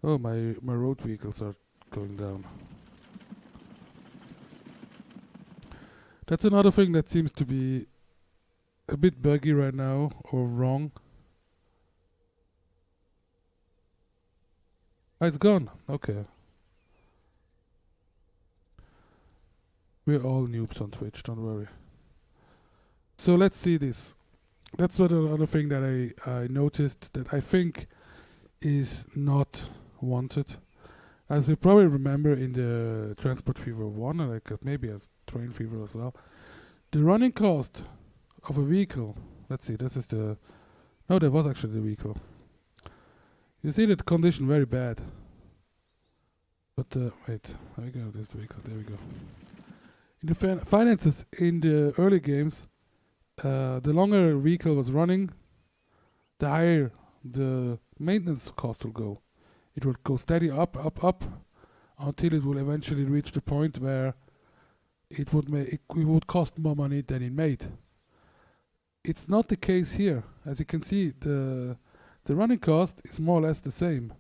Oh, my road vehicles are going down. That's another thing that seems to be a bit buggy right now, or wrong. Oh, it's gone. Okay. We're all noobs on Twitch, don't worry. So let's see this. That's another thing that I noticed that I think is not wanted. As you probably remember in the Transport Fever 1, and like maybe as Train Fever as well, the running cost of a vehicle, let's see, this is the... No, that was actually the vehicle. You see that condition very bad. But wait, I go this vehicle, there we go. In the finances in the early games, the longer a vehicle was running, the higher the maintenance cost will go. It will go steady up, up, up, until it will eventually reach the point where it would cost more money than it made. It's not the case here. As you can see, the running cost is more or less the same.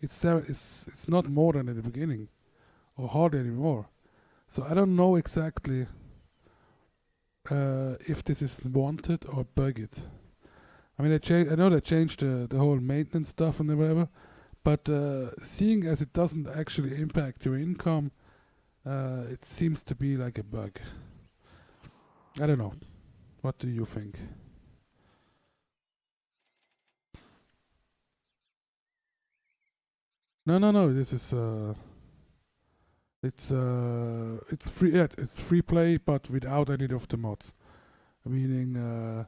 It's not more than at the beginning, or hardly anymore. So I don't know exactly if this is wanted or bugged. I mean, I know they changed the whole maintenance stuff and whatever, but seeing as it doesn't actually impact your income, it seems to be like a bug. I don't know. What do you think? No. This is it's free. Yeah, it's free play, but without any of the mods. Meaning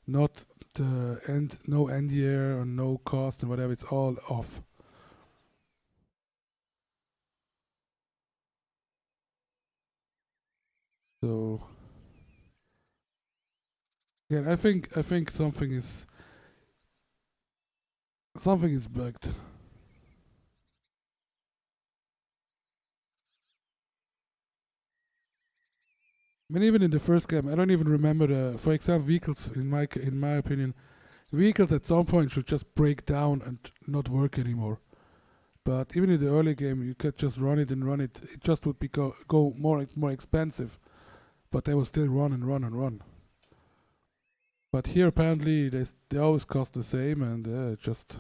not no end year or no cost and whatever. It's all off. So yeah, I think something is bugged. I mean, even in the first game, I don't even remember the. For example, vehicles. In my opinion, vehicles at some point should just break down and not work anymore. But even in the early game, you could just run it and run it. It just would be go more expensive, but they will still run and run and run. But here apparently they always cost the same, and it just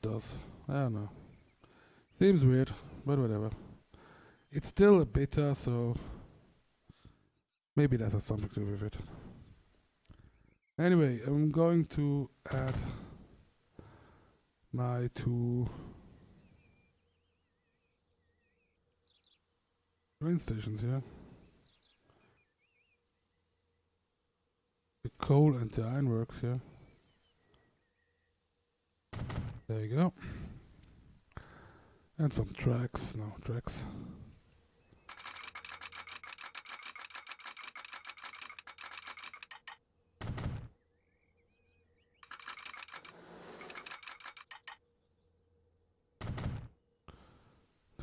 does. I don't know. Seems weird, but whatever. It's still a beta, so maybe that has something to do with it. Anyway, I'm going to add my two train stations here. The coal and the ironworks here. There you go. And some tracks. No, tracks.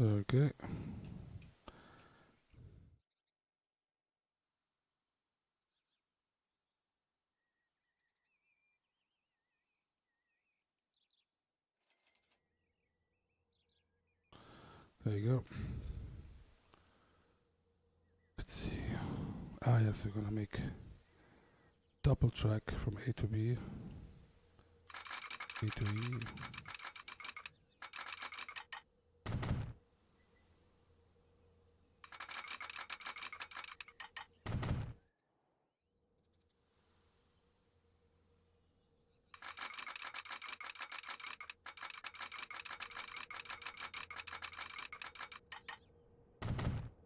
Okay. There you go. Let's see. Ah, yes, we're gonna make double track from A to B, B to E.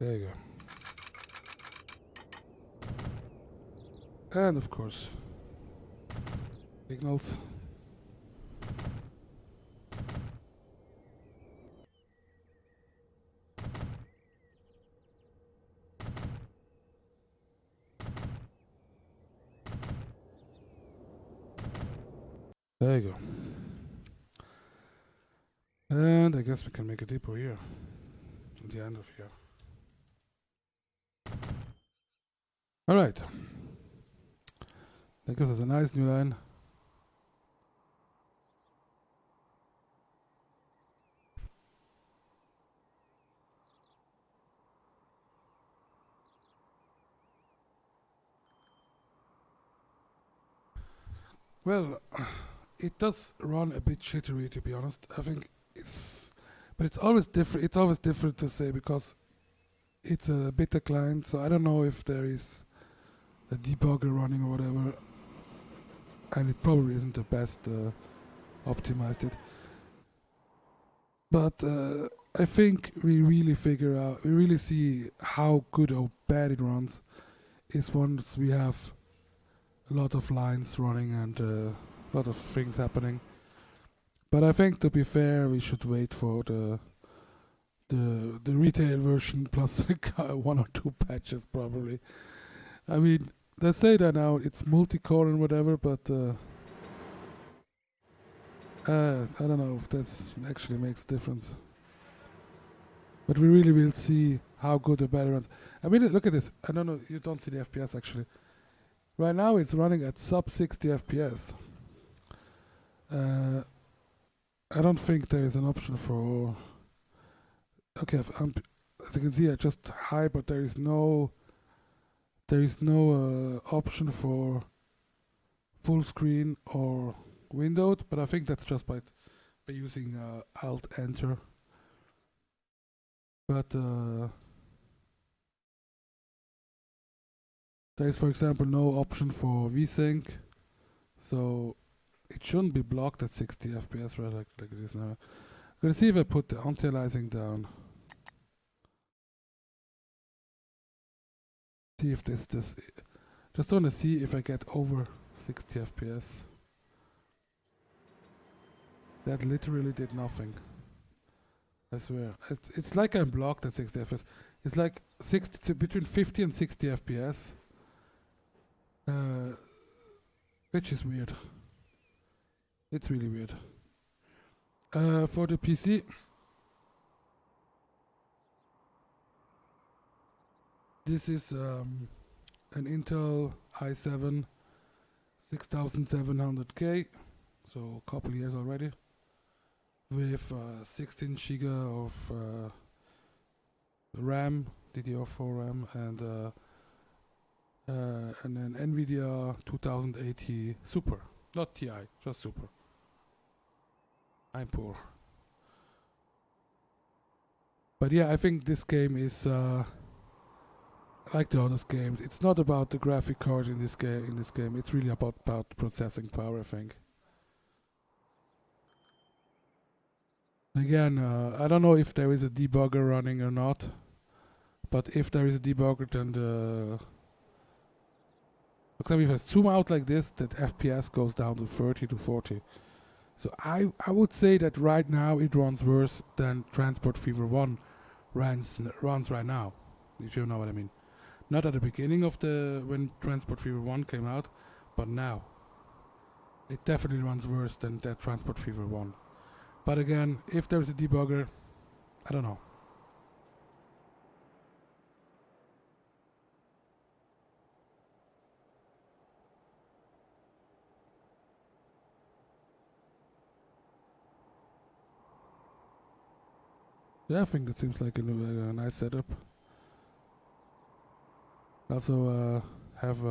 There you go. And of course, signals. There you go. And I guess we can make a depot here, at the end of here. Alright. That gives us a nice new line. Well, it does run a bit jittery, to be honest. I think but it's always different. It's always different to say because it's a beta client, so I don't know if there is a debugger running or whatever, and it probably isn't the best optimized it. But I think we really see how good or bad it runs is once we have a lot of lines running and a lot of things happening. But I think, to be fair, we should wait for the retail version plus one or two patches probably. I mean, they say that now it's multi-core and whatever, but I don't know if this actually makes a difference. But we really will see how good the battery runs. I mean, look at this. I don't know, you don't see the FPS actually. Right now it's running at sub 60 FPS. I don't think there is an option for... Okay, as you can see, I just high, but there is no option for full screen or windowed, but I think that's just by using Alt Enter. But there is, for example, no option for VSync, so it shouldn't be blocked at 60 FPS, right? Like it is now. I'm gonna see if I put the anti-aliasing down. See if this just want to see if I get over 60 FPS. That literally did nothing. I swear. It's like I'm blocked at 60 FPS. It's like between 50 and 60 FPS. Which is weird. It's really weird. For the PC, this is an Intel i7 6700K, so a couple years already, with 16 giga of RAM, DDR4 RAM, and an NVIDIA 2080 Super, not Ti, just Super. I'm poor. But yeah, I think this game is like the other games. It's not about the graphic card in this game. It's really about processing power, I think. Again, I don't know if there is a debugger running or not, but if there is a debugger, then if I zoom out like this, that FPS goes down to 30 to 40. So I would say that right now it runs worse than Transport Fever 1 runs right now, if you know what I mean. Not at the beginning of when Transport Fever 1 came out, but now. It definitely runs worse than that Transport Fever 1. But again, if there's a debugger, I don't know. Yeah, I think it seems like a nice setup. Also have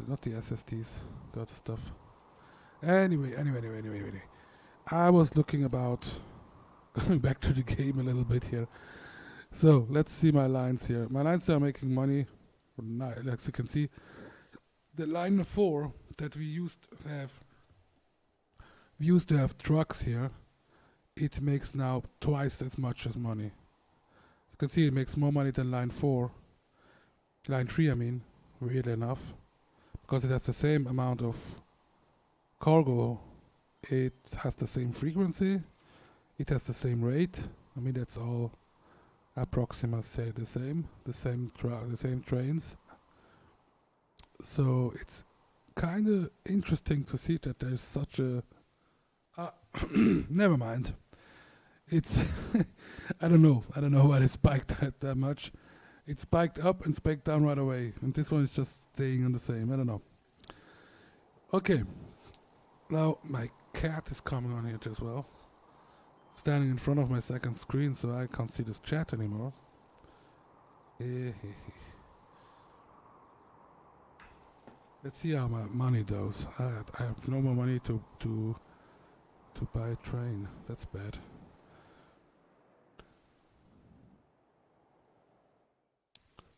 not the SSDs, the other stuff. Anyway. I was looking about going back to the game a little bit here. So let's see my lines here. My lines are making money. As you can see, the line 4 that we used to have trucks here. It makes now twice as much as money. As you can see, it makes more money than line 4. Line 3, I mean, weirdly enough, because it has the same amount of cargo. It has the same frequency. It has the same rate. I mean, that's all approximately the same trains. So it's kind of interesting to see that there's such a never mind. It's I don't know why it spiked that much. It spiked up and spiked down right away, and this one is just staying on the same. I don't know. Okay, now my cat is coming on here as well, standing in front of my second screen, so I can't see this chat anymore. Let's see how my money does. I have no more money to buy a train. That's bad.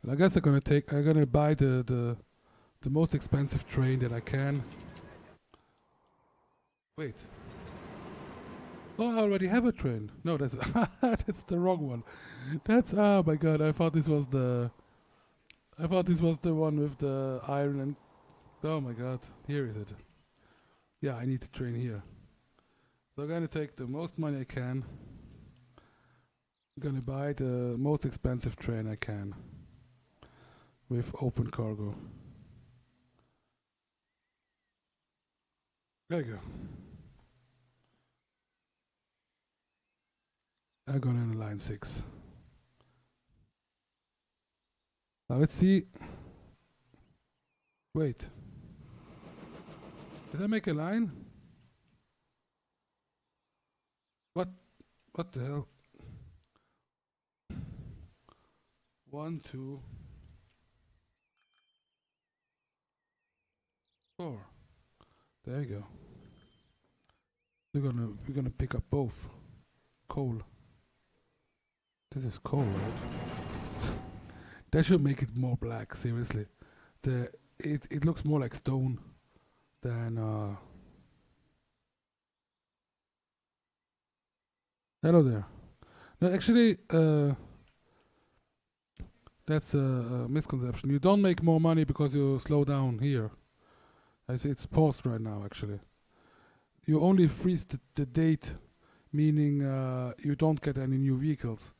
Well, I guess I'm gonna buy the most expensive train that I can. Wait. Oh, I already have a train. No, that's that's the wrong one. That's oh my god! I thought this was the one with the iron and. Oh my god! Here is it. Yeah, I need the train here. So I'm gonna take the most money I can. I'm gonna buy the most expensive train I can with open cargo. There you go. I'm going in line 6. Now let's see. Wait. Did I make a line? What the hell? 1, 2, 4. There you go. We're gonna pick up both. Coal. This is coal, right? That should make it more black, seriously. It looks more like stone than hello there. No, actually that's a misconception. You don't make more money because you slow down here. It's paused right now, actually. You only freeze the date, meaning you don't get any new vehicles.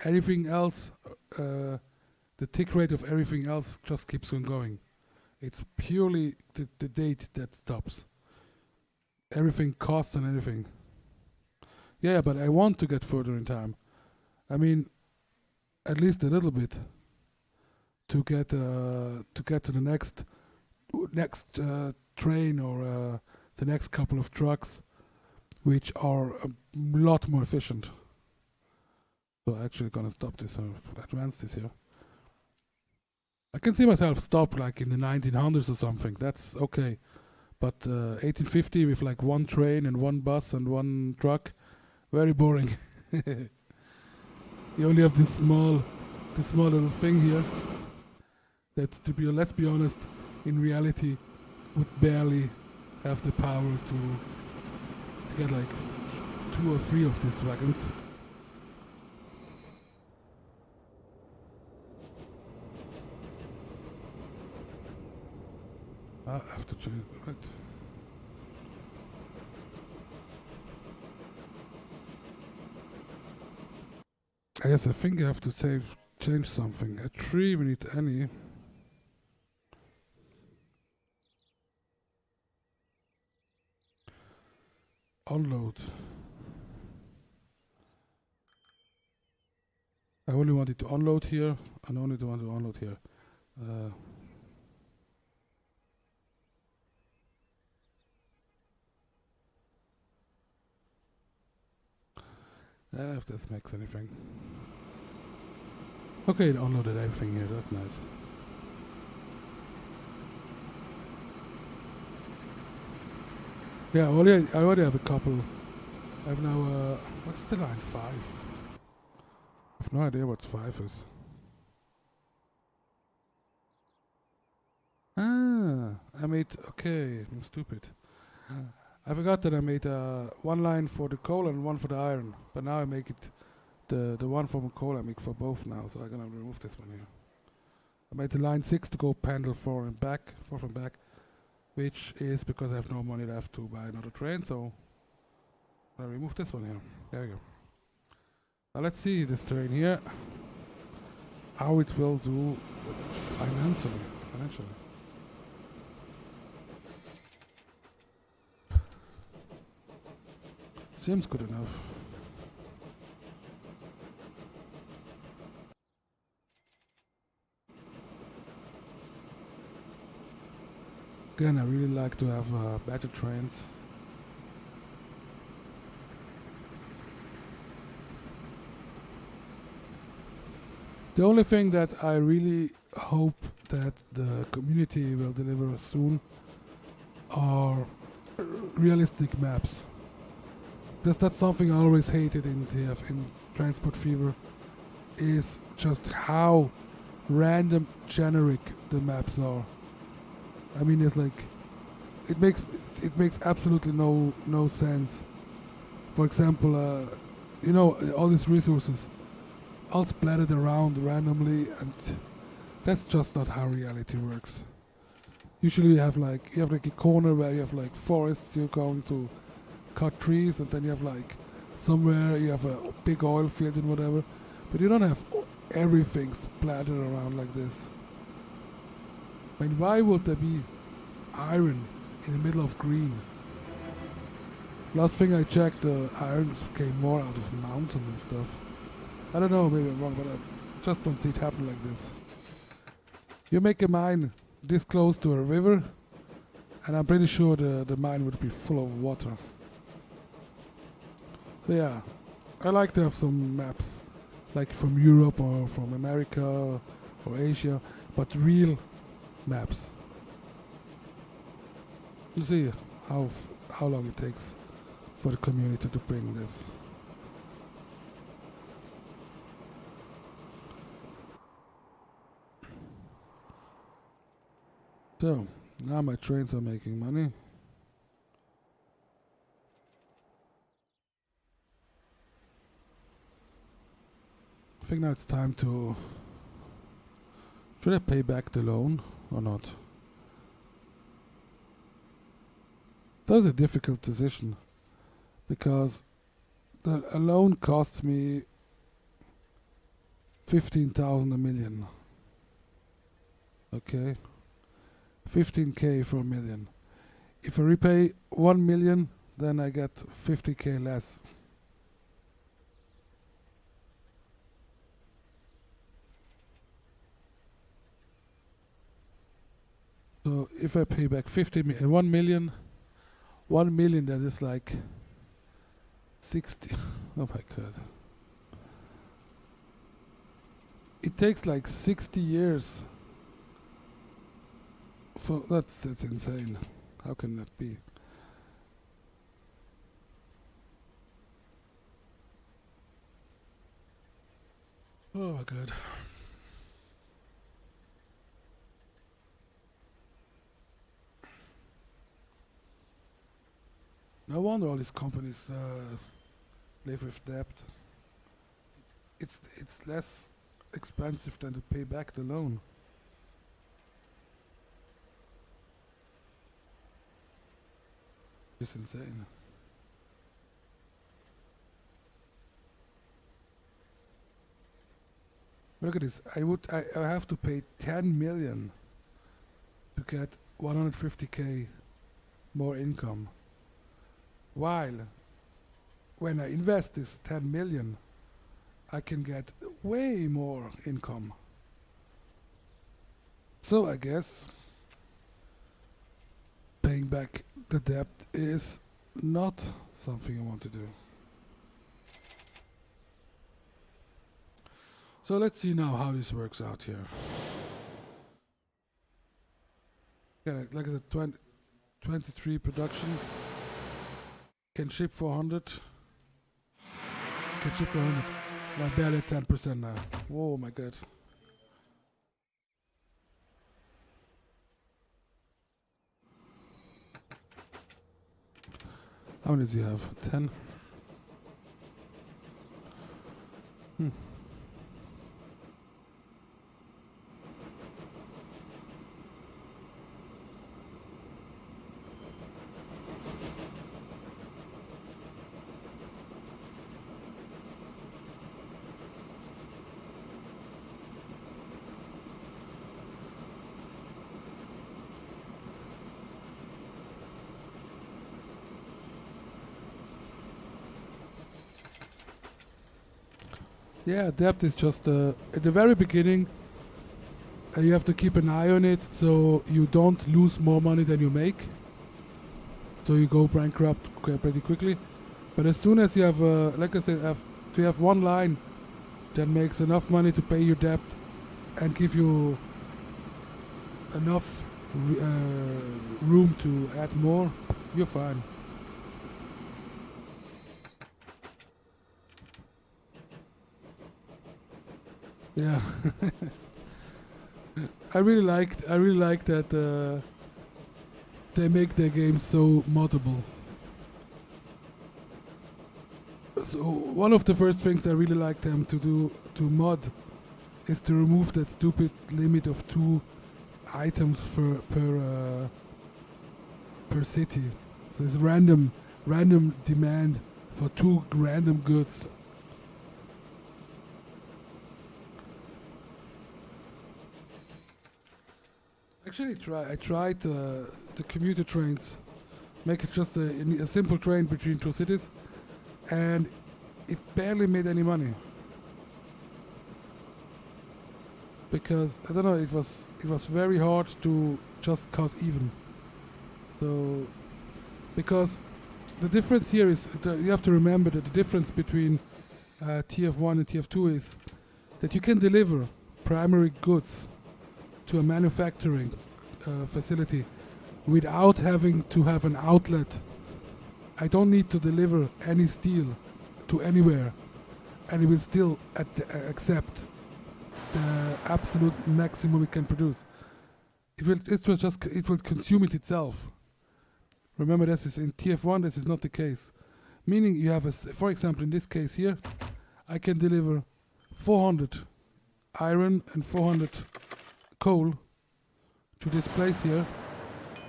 Everything else, the tick rate of everything else just keeps on going. It's purely the date that stops. Everything costs and everything. Yeah, but I want to get further in time. I mean, at least a little bit to get to the next train or the next couple of trucks, which are a lot more efficient. So I'm actually gonna stop this or advance this here. I can see myself stop like in the 1900s or something. That's okay. But 1850 with like one train and one bus and one truck, very boring. You only have this small little thing here. That's let's be honest, in reality, would barely have the power to get like 2 or 3 of these wagons. I have to change, right? Yes, I think I have to change something. A tree, we need any. Unload. I only wanted to unload here, and only want to unload here. If this makes anything. Okay, it unloaded everything here, that's nice. Yeah, I already have a couple. I have now, what's the line 5? I have no idea what 5 is. I made, okay, I'm stupid. I forgot that I made one line for the coal and one for the iron. But now I make it, the one from the coal I make for both now, so I'm gonna remove this one here. I made the line 6 to go Pendle 4 and back, 4 from back, which is because I have no money left to buy another train, so I remove this one here. There we go. Now let's see this train here, how it will do financially. Seems good enough. Again, I really like to have better trains. The only thing that I really hope that the community will deliver soon are realistic maps. That's something I always hated in TF, in Transport Fever, is just how random generic the maps are. I mean, it's like it makes absolutely no sense. For example, you know, all these resources all splattered around randomly, and that's just not how reality works. Usually you have like a corner where you have like forests, you're going to cut trees, and then you have like somewhere you have a big oil field and whatever, but you don't have everything splattered around like this. I mean, why would there be iron in the middle of green? Last thing I checked, iron came more out of mountains and stuff. I don't know, maybe I'm wrong, but I just don't see it happen like this. You make a mine this close to a river, and I'm pretty sure the mine would be full of water. So yeah, I like to have some maps, like from Europe or from America or Asia, but real maps. You see how long it takes for the community to bring this. So now my trains are making money. I think now it's time to... Should I pay back the loan or not? That was a difficult decision, because the loan costs me 15,000 a million. Okay, 15k for a million. If I repay 1 million, then I get 50k less. So if I pay back 1 million, 1 million, that is like 60. Oh my god. It takes like 60 years. For that's insane. How can that be? Oh my god. No wonder all these companies live with debt. It's less expensive than to pay back the loan. It's insane. Look at this. I have to pay 10 million to get 150k more income. While when I invest this 10 million, I can get way more income. So I guess paying back the debt is not something I want to do. So let's see now how this works out here. Yeah, like I said, 23 production. Can ship 400. Can ship 400. I'm barely at 10% now. Oh my god. How many does he have? 10? Yeah, debt is just at the very beginning. You have to keep an eye on it so you don't lose more money than you make. So you go bankrupt pretty quickly. But as soon as you have, like I said, you have one line that makes enough money to pay your debt and give you enough room to add more, you're fine. Yeah. I really like that they make their games so moddable. So one of the first things I really like them to do to mod is to remove that stupid limit of 2 items per city. So it's random demand for 2 random goods. Actually, I tried the commuter trains, make it just a simple train between 2 cities, and it barely made any money. Because I don't know, it was very hard to just cut even. So because the difference here is you have to remember that the difference between TF1 and TF2 is that you can deliver primary goods to a manufacturing facility without having to have an outlet. I don't need to deliver any steel to anywhere, and it will still accept the absolute maximum it can produce. It will consume it itself. Remember, this is in TF1. This is not the case. Meaning, you have for example, in this case here, I can deliver 400 iron and 400 coal to this place here.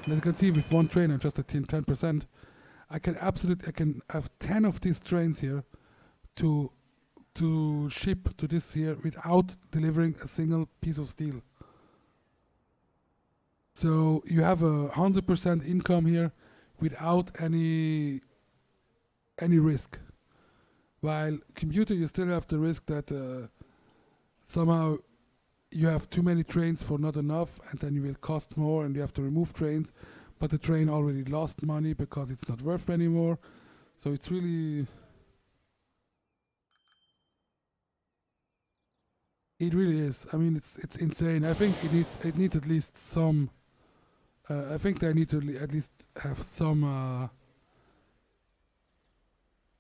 And as you can see, with one train, I'm just at 10%. I can have 10 of these trains here to ship to this here without delivering a single piece of steel. So you have 100% income here without any risk. While computer, you still have the risk that somehow you have too many trains for not enough, and then you will cost more, and you have to remove trains. But the train already lost money because it's not worth anymore. So it's really, it really is. I mean, it's insane. I think it needs at least some. I think they need to at least have some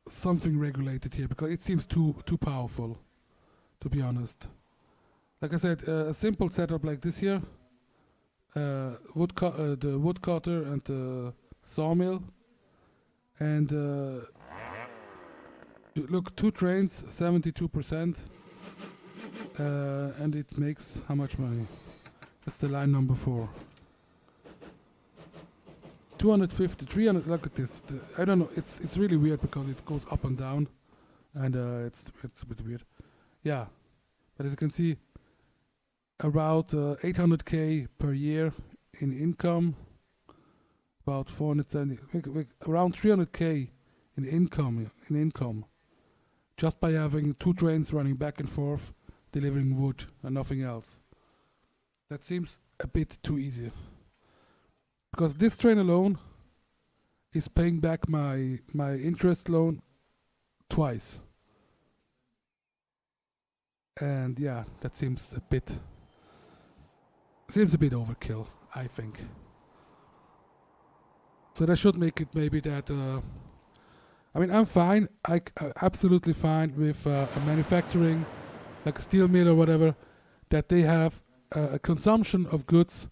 something regulated here, because it seems too powerful, to be honest. Like I said, a simple setup like this here, the wood cutter and the sawmill, and look, 2 trains, 72%, and it makes how much money? That's the line number 4. 250, 300. Look at this. I don't know. It's really weird because it goes up and down, and it's a bit weird. Yeah, but as you can see, about 800k per year in income, about 470, around 300k in income, just by having two trains running back and forth, delivering wood and nothing else. That seems a bit too easy. Because this train alone is paying back my interest loan twice. And yeah, that seems a bit overkill, I think. So that should make it maybe that I mean, I'm fine. I'm absolutely fine with a manufacturing, like a steel mill or whatever, that they have a consumption of goods,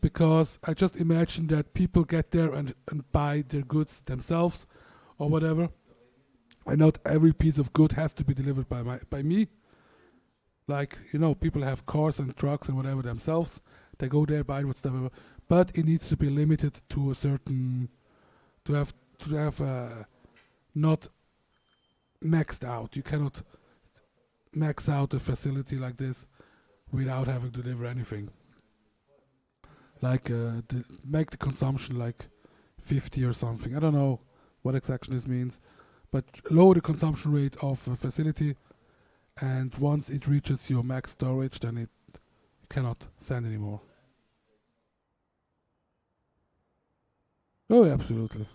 because I just imagine that people get there and buy their goods themselves or whatever. And not every piece of good has to be delivered by me. Like, people have cars and trucks and whatever themselves. They go there, buy whatever. But it needs to be limited to a certain, to have not maxed out. You cannot max out a facility like this without having to deliver anything. Like make the consumption like 50 or something. I don't know what exactly this means, but lower the consumption rate of a facility, and once it reaches your max storage, then it cannot send anymore. Oh, yeah, absolutely.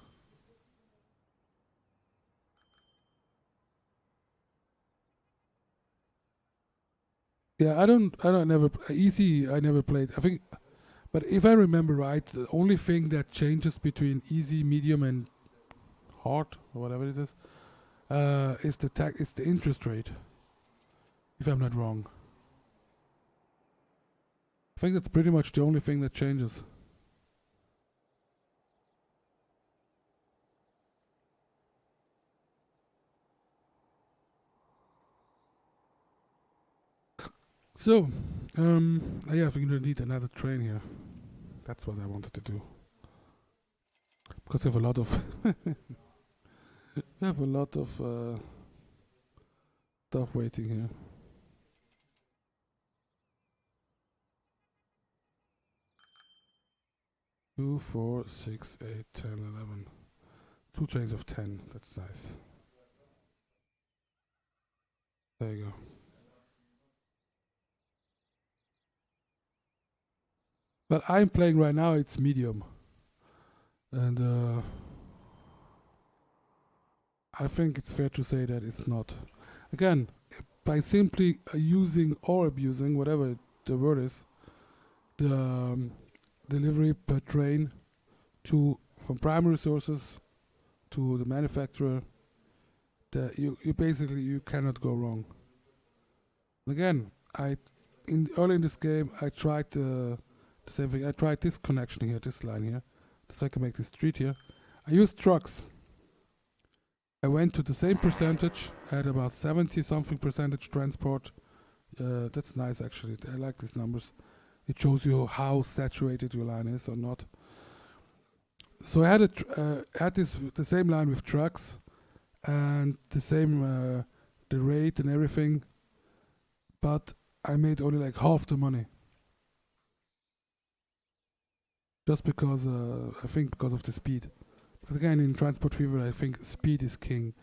Yeah, I never played. I think, but if I remember right, the only thing that changes between easy, medium, and hard, or whatever it is the interest rate. If I'm not wrong, I think that's pretty much the only thing that changes. So, yeah, we're gonna need another train here. That's what I wanted to do. Because we have a lot of stuff waiting here. 2, 4, 6, 8, 10, 11. 2 trains of 10. That's nice. There you go. But I'm playing right now, it's medium. And I think it's fair to say that it's not. Again, by simply using or abusing, whatever the word is, the delivery per train from primary sources to the manufacturer, you basically you cannot go wrong. Again, early in this game I tried the same thing. I tried this connection here, this line here, so I can make this street here. I used trucks. I went to the same percentage, had about 70 something percentage transport. That's nice actually. I like these numbers. It shows you how saturated your line is or not. So I had the same line with trucks and the same the rate and everything, but I made only like half the money. Just because I think because of the speed. Because again, in Transport Fever, I think speed is king.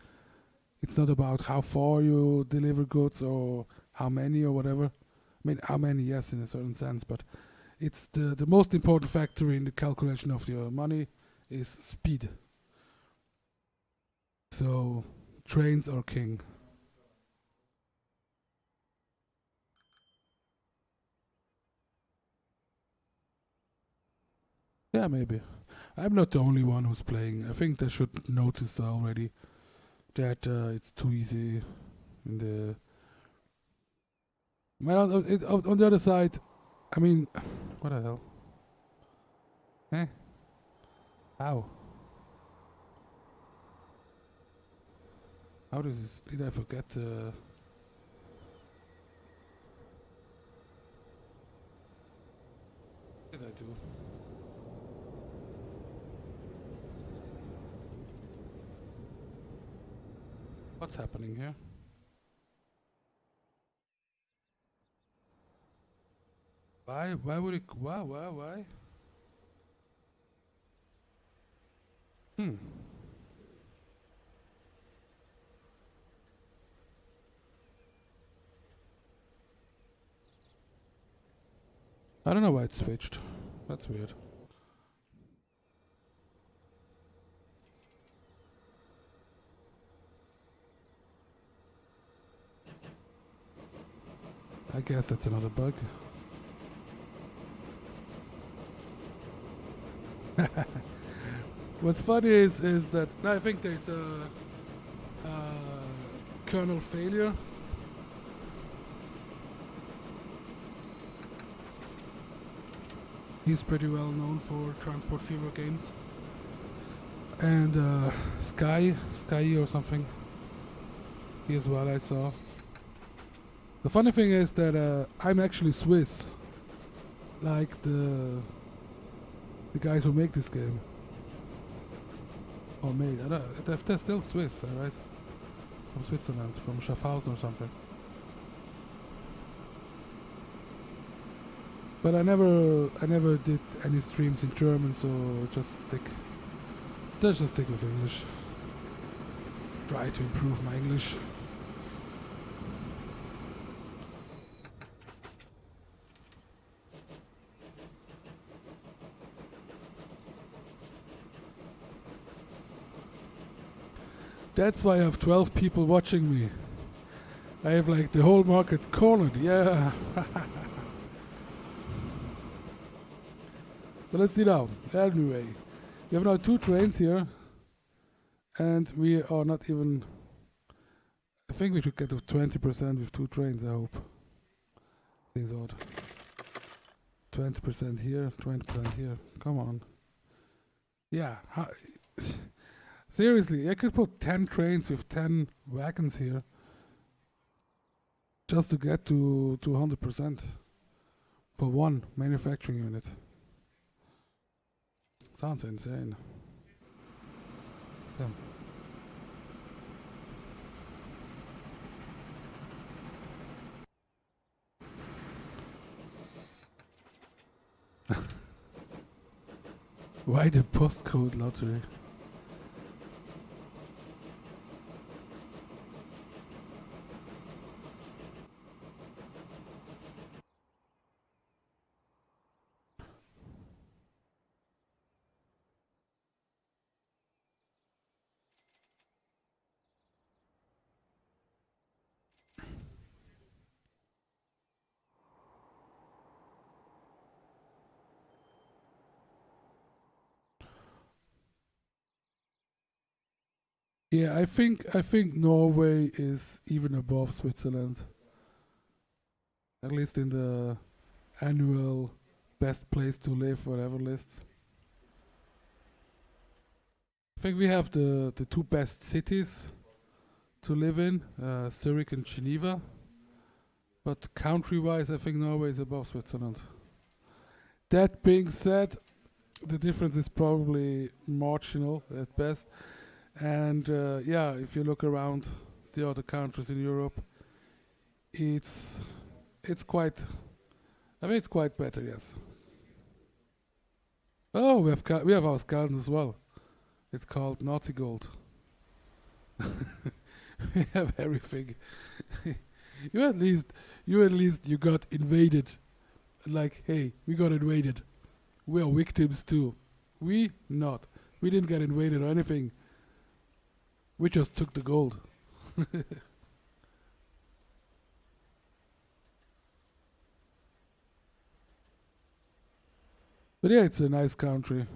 It's not about how far you deliver goods or how many or whatever. I mean, how many, yes, in a certain sense, but it's the most important factor in the calculation of your money is speed. So trains are king. Yeah, maybe. I'm not the only one who's playing. I think they should notice already that it's too easy. In the well, on the other side, I mean, what the hell? Eh? How? How does this? Did I forget? What did I do? What's happening here? Why? Why would it? Why? Why? Why? Hmm. I don't know why it switched. That's weird. I guess that's another bug. What's funny is that I think there's a kernel failure. He's pretty well known for Transport Fever games. And Sky or something. He as well I saw. The funny thing is that I'm actually Swiss. Like the guys who make this game. Or made. I don't, they're still Swiss, right? From Switzerland, from Schaffhausen or something. But I never did any streams in German, so just stick with English. Try to improve my English. That's why I have 12 people watching me. I have like the whole market cornered, yeah. So let's see now. Anyway, we have now 2 trains here. And we are not even... I think we should get to 20% with 2 trains, I hope. Seems odd. 20% here, 20% here. Come on. Yeah. Seriously, I could put 10 trains with 10 wagons here. Just to get to 100% for one manufacturing unit. Sounds insane. Damn. Why the postcode lottery? Yeah, I think Norway is even above Switzerland. At least in the annual best place to live whatever list. I think we have the 2 best cities to live in, Zurich and Geneva. But country-wise, I think Norway is above Switzerland. That being said, the difference is probably marginal at best. And yeah, if you look around the other countries in Europe, it's quite. I mean, it's quite better, yes. Oh, we have our gardens as well. It's called Nazi Gold. We have everything. you at least you got invaded. Like, hey, we got invaded. We are victims too. We not. We didn't get invaded or anything. We just took the gold. But yeah, it's a nice country.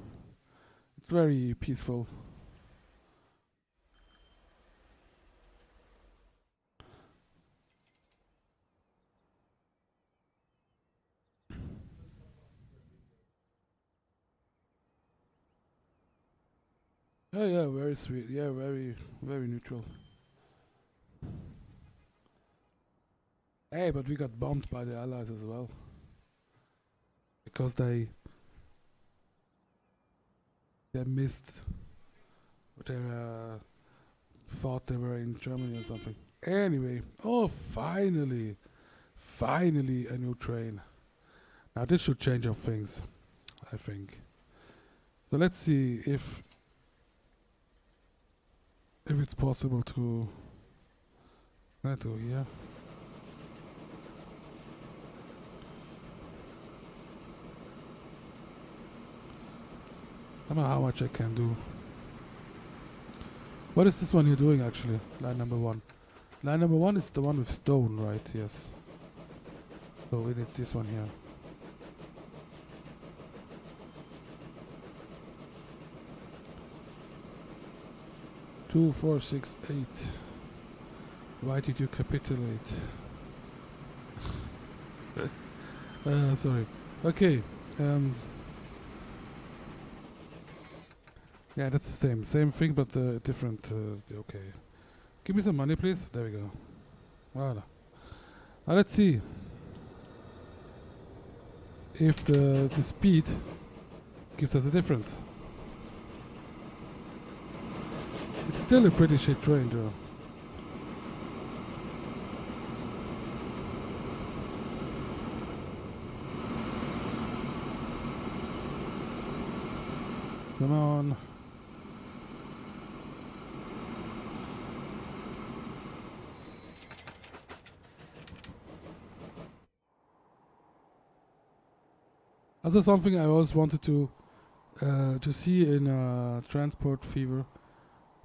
It's very peaceful. Oh yeah, very sweet. Yeah, very neutral. Hey, but we got bombed by the Allies as well because they missed their thought they were in Germany or something. Anyway, oh, finally a new train. Now this should change up things, I think. So let's see if it's possible to do here. I don't know how much I can do. What is this one you're doing actually? Line number 1. Line number 1 is the one with stone, right? Yes. So we need this one here. Two, 4, 6, 8. Why did you capitulate? Sorry. Okay. Yeah, that's the same thing, but different. Okay. Give me some money, please. There we go. Voila. Now let's see if the speed gives us a difference. It's still a pretty shit train, though. Come on. Also something I always wanted to see in Transport Fever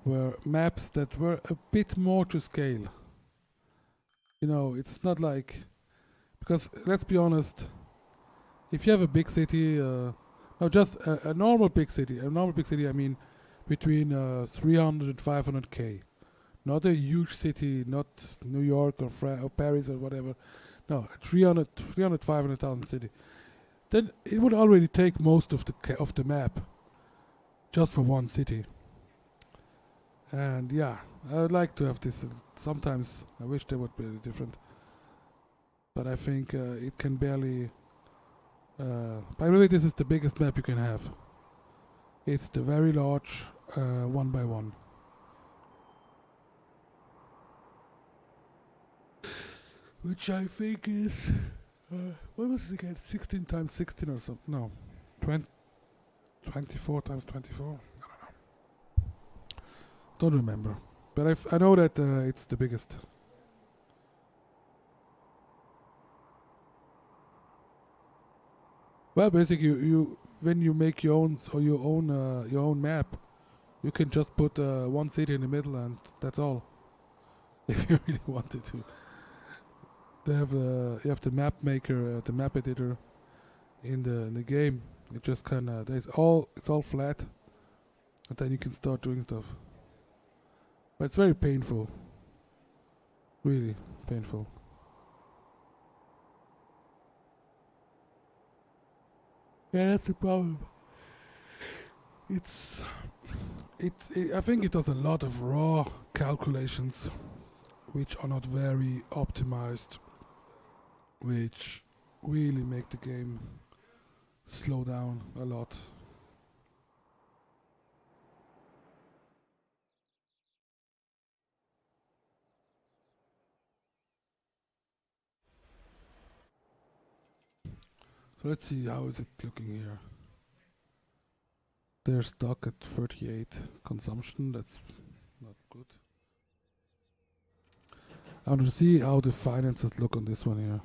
were maps that were a bit more to scale. You know, it's not like... Because, let's be honest, if you have a big city... no, just a normal big city. A normal big city, I mean, between 300 and 500k. Not a huge city, not New York or Paris or whatever. No, 500,000 city. Then it would already take most of the map just for one city. And yeah, I would like to have this. Sometimes I wish they would be different, but I think it can barely. By the way, this is the biggest map you can have. It's the very large 1x1. Which I think is what was it again? 16 times 16 or something? No, 24 times 24. Don't remember, but I know that it's the biggest. Well, basically, you when you make your own map, you can just put one city in the middle, and that's all. If you really wanted to, they have you have the map maker, the map editor, in the game. It just kind of it's all flat, and then you can start doing stuff. But it's very painful. Really painful. Yeah, that's the problem. I think it does a lot of raw calculations, which are not very optimized, which really make the game slow down a lot. So let's see how is it looking here. They're stuck at 38 consumption. That's not good. I want to see how the finances look on this one here.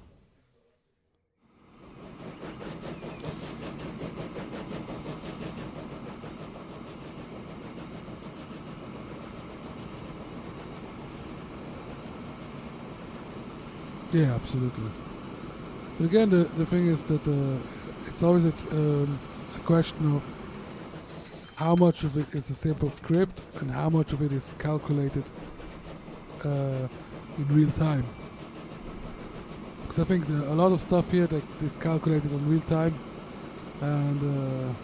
Yeah, absolutely. But again, the thing is that it's always a question of how much of it is a simple script and how much of it is calculated in real time. Because I think a lot of stuff here that is calculated in real time and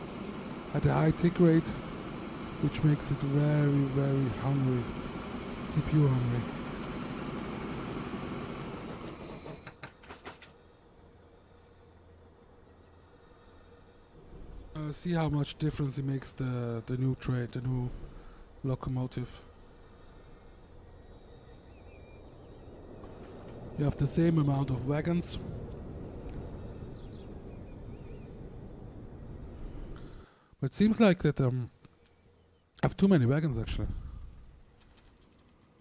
at a high tick rate, which makes it very, very hungry, CPU hungry. See how much difference it makes the new train, the new locomotive. You have the same amount of wagons. But it seems like that I have too many wagons actually.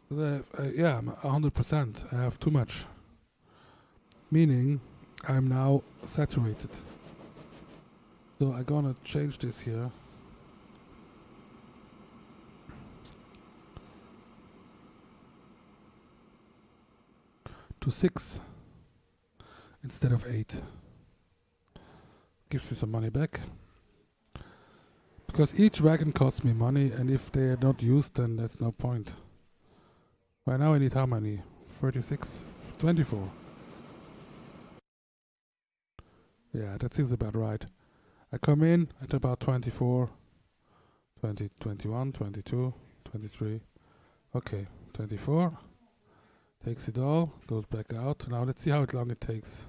Yeah, I'm 100%. I have too much. Meaning I'm now saturated. So I'm gonna change this here. To 6 instead of 8. Gives me some money back. Because each wagon costs me money, and if they are not used, then that's no point. Right now I need how many? 36? 24. Yeah, that seems about right. I come in at about 24, 20, 21, 22, 23. Okay, 24. Takes it all, goes back out. Now let's see how long it takes.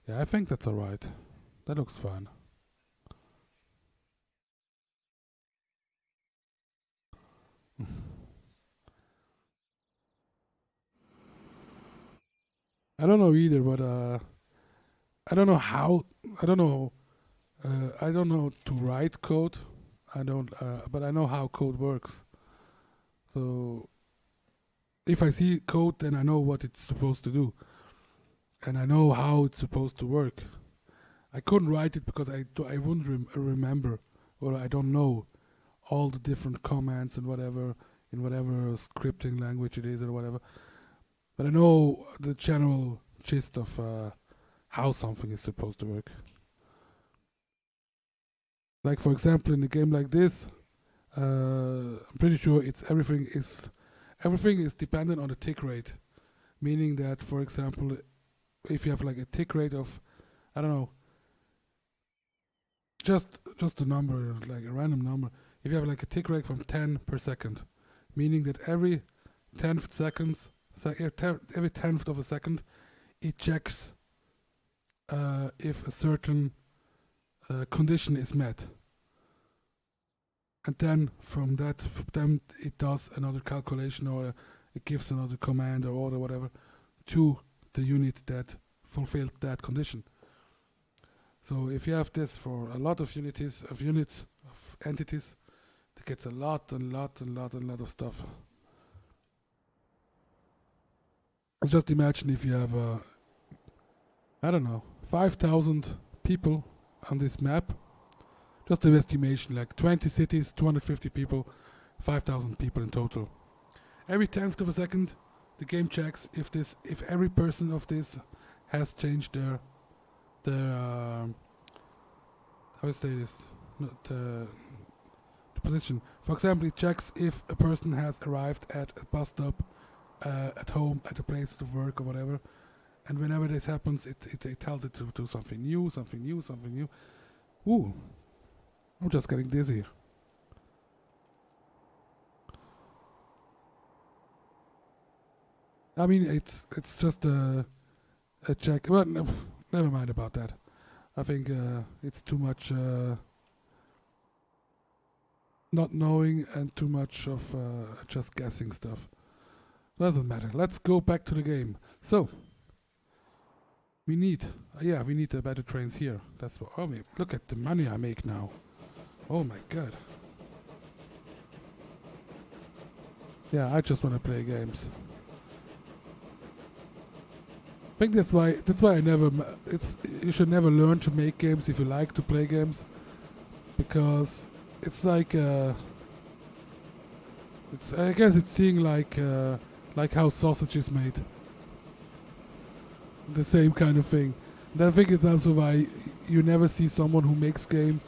Yeah, I think that's alright. That looks fine. I don't know either, but I don't know how. I don't know. I don't know to write code. I don't. But I know how code works. So if I see code, then I know what it's supposed to do, and I know how it's supposed to work. I couldn't write it because I wouldn't remember, or I don't know all the different commands and whatever in whatever scripting language it is or whatever. But I know the general gist of how something is supposed to work. Like for example, in a game like this, I'm pretty sure everything is dependent on the tick rate, meaning that for example, if you have like a tick rate of, I don't know, just a number, like a random number. If you have like a tick rate from 10 per second, meaning that every 10th seconds, every 10th of a second, it checks if a certain condition is met, and then from that, then it does another calculation, or it gives another command or order, whatever, to the unit that fulfilled that condition. So if you have this for a lot of units of entities, it gets a lot of stuff. Just imagine if you have, I don't know, 5,000 people on this map. Just an estimation, like 20 cities, 250 people, 5,000 people in total. Every 10th of a second, the game checks if every person of this has changed their how do you say this? Not the position. For example, it checks if a person has arrived at a bus stop, at home, at a place of work or whatever. And whenever this happens, it tells it to do something new. Ooh, I'm just getting dizzy. I mean, it's just a check. Well, no, never mind about that. I think it's too much not knowing and too much of just guessing stuff. Doesn't matter. Let's go back to the game. So we need, we need better trains here. That's what. Oh, look at the money I make now. Oh my god. Yeah, I just want to play games. I think that's why I never. You should never learn to make games if you like to play games, because it's like I guess it's seeing like how sausage is made. The same kind of thing. And I think it's also why you never see someone who makes game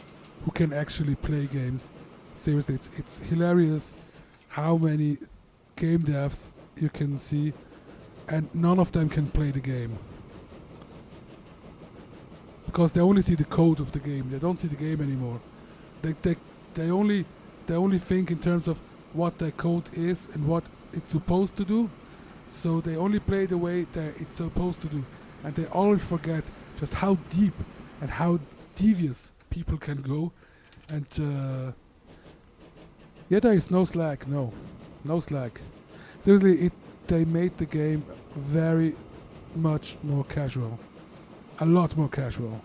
who can actually play games. Seriously, it's hilarious how many game devs you can see, and none of them can play the game. Because they only see the code of the game. They don't see the game anymore. They only think in terms of what their code is and what it's supposed to do. So they only play the way that it's supposed to do. And they always forget just how deep and how devious people can go. And there is no slack. No slack. Seriously, they made the game very much more casual. A lot more casual.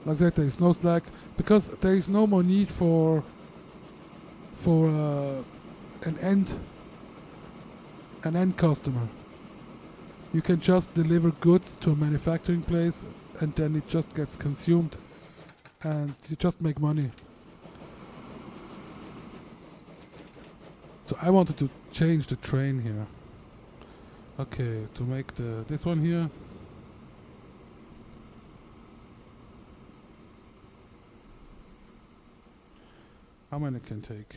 Like that, there is no slack because there is no more need for an end customer. You can just deliver goods to a manufacturing place, and then it just gets consumed, and you just make money. So I wanted to change the train here. Okay, to make this one here. How many can take?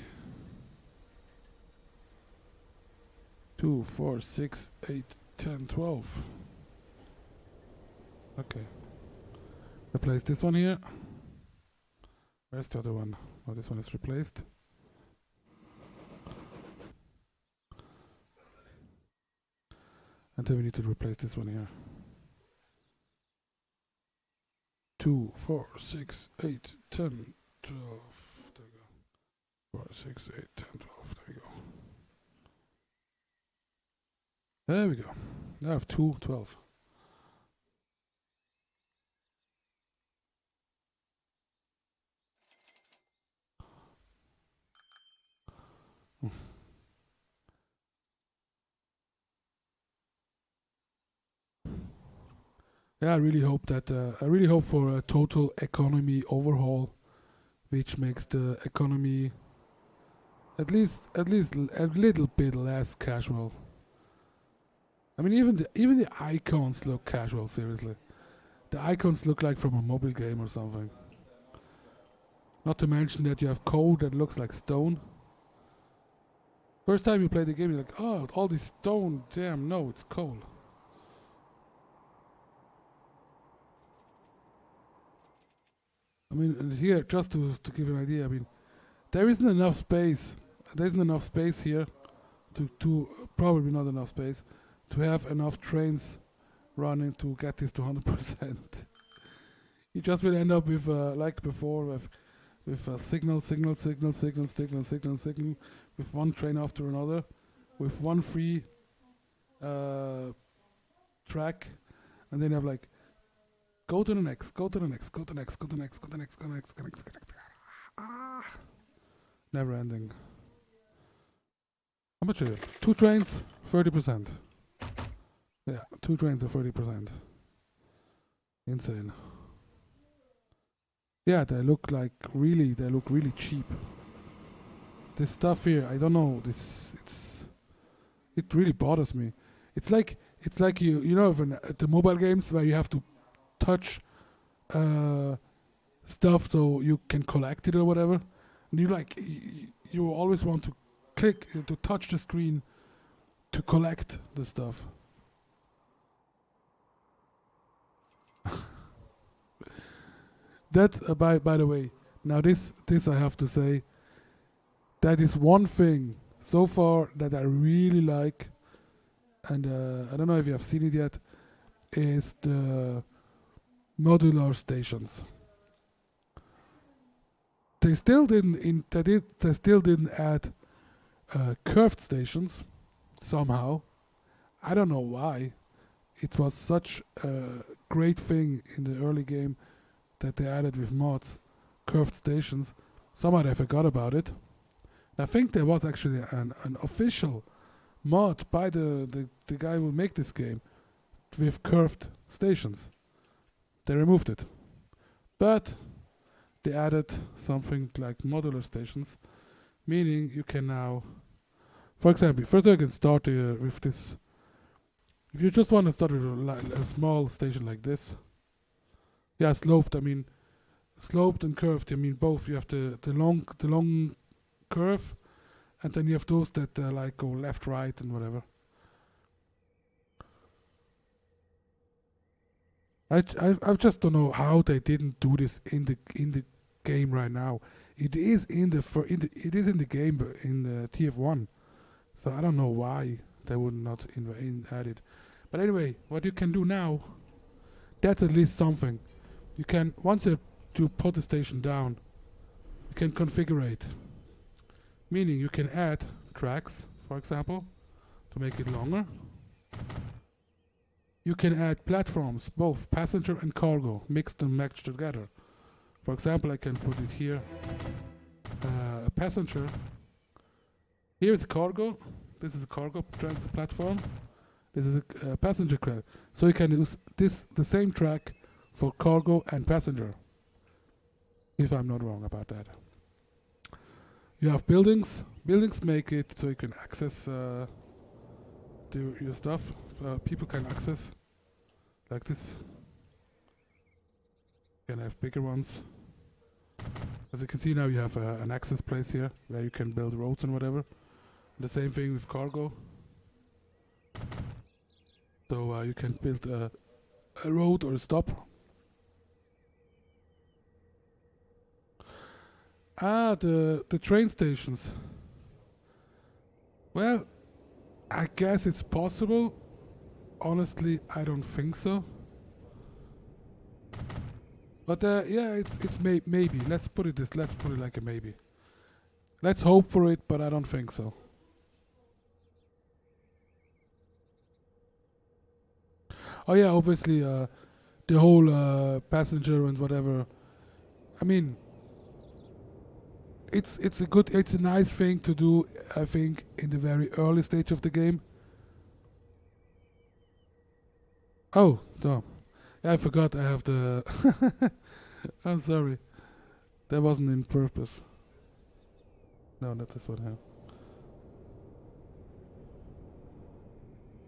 2, 4, 6, 8, 10, 12. Okay. Replace this one here. Where's the other one? Oh, this one is replaced. And then we need to replace this one here. 2, 4, 6, 8, 10, 12. There we go. 4, 6, 8, 10, 12. There we go. There we go. I have 2, 12. Yeah, I really hope for a total economy overhaul, which makes the economy at least a little bit less casual. I mean, even the icons look casual. Seriously, the icons look like from a mobile game or something. Not to mention that you have code that looks like stone. First time you play the game, you're like, oh, all this stone. Damn, no, it's coal. I mean, here, just to give you an idea, I mean, there isn't enough space. There isn't enough space here to probably not enough space to have enough trains running to get this to 100%. You just will end up with, like before, with signal, with one train after another, with one free track, and then you have like, go to the next, go to the next, go to the next, go to the next, go to the next, go to the next, go to the next, go to the next. Ah, never ending. How much is it? 2 trains, 30%. Yeah, 2 trains are 30%. Insane. Yeah, they look really cheap. This stuff here, I don't know. It really bothers me. It's like you know the mobile games where you have to touch stuff so you can collect it or whatever. And you always want to click to touch the screen to collect the stuff. That by the way, now this I have to say, that is one thing so far that I really like, and I don't know if you have seen it yet, is the modular stations. They still didn't add curved stations somehow. I don't know why. It was such a great thing in the early game that they added with mods, curved stations. Somehow they forgot about it. I think there was actually an official mod by the guy who make this game with curved stations. They removed it. But they added something like modular stations, meaning you can now, for example, first I can start with this. If you just want to start with a small station like this, yeah, sloped. I mean, sloped and curved. I mean, both. You have the long curve, and then you have those that like go left, right, and whatever. I just don't know how they didn't do this in the game right now. It is in the game in the TF1, so I don't know why they would not add it. But anyway, what you can do now, that's at least something. You can once you put the station down, you can configure it, meaning you can add tracks, for example, to make it longer. You can add platforms, both passenger and cargo, mixed and matched together. For example, I can put it here, a passenger. Here is cargo. This is a cargo platform. This is a passenger track. So you can use the same track for cargo and passenger. If I'm not wrong about that. You have buildings. Buildings make it so you can access your stuff. People can access like this. You can have bigger ones. As you can see now, you have an access place here where you can build roads and whatever. The same thing with cargo. So you can build a road or a stop. The train stations. Well, I guess it's possible. Honestly, I don't think so. But yeah, it's maybe. Let's put it like a maybe. Let's hope for it, but I don't think so. Oh yeah, obviously the whole passenger and whatever. I mean, it's a nice thing to do. I think in the very early stage of the game. Oh, damn. I forgot I have the... I'm sorry. That wasn't in purpose. No, not this one here.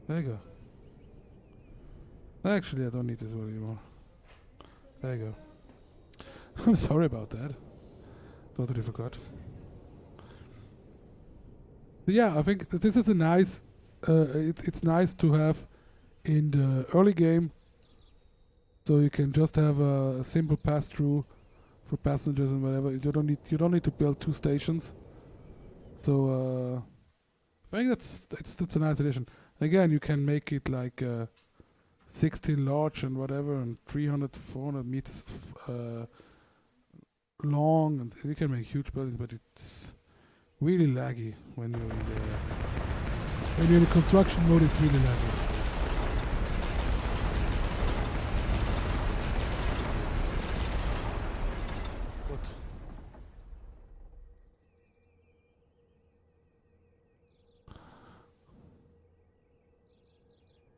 There you go. Actually, I don't need this one anymore. There you go. I'm sorry about that. Totally forgot. But yeah, I think this is a nice... it's nice to have in the early game, so you can just have a simple pass through for passengers and whatever. You don't need to build two stations. So I think that's a nice addition. Again, you can make it like 16 large and whatever, and 300, 400 meters long, and you can make huge buildings. But it's really laggy when you're in the construction mode. It's really laggy.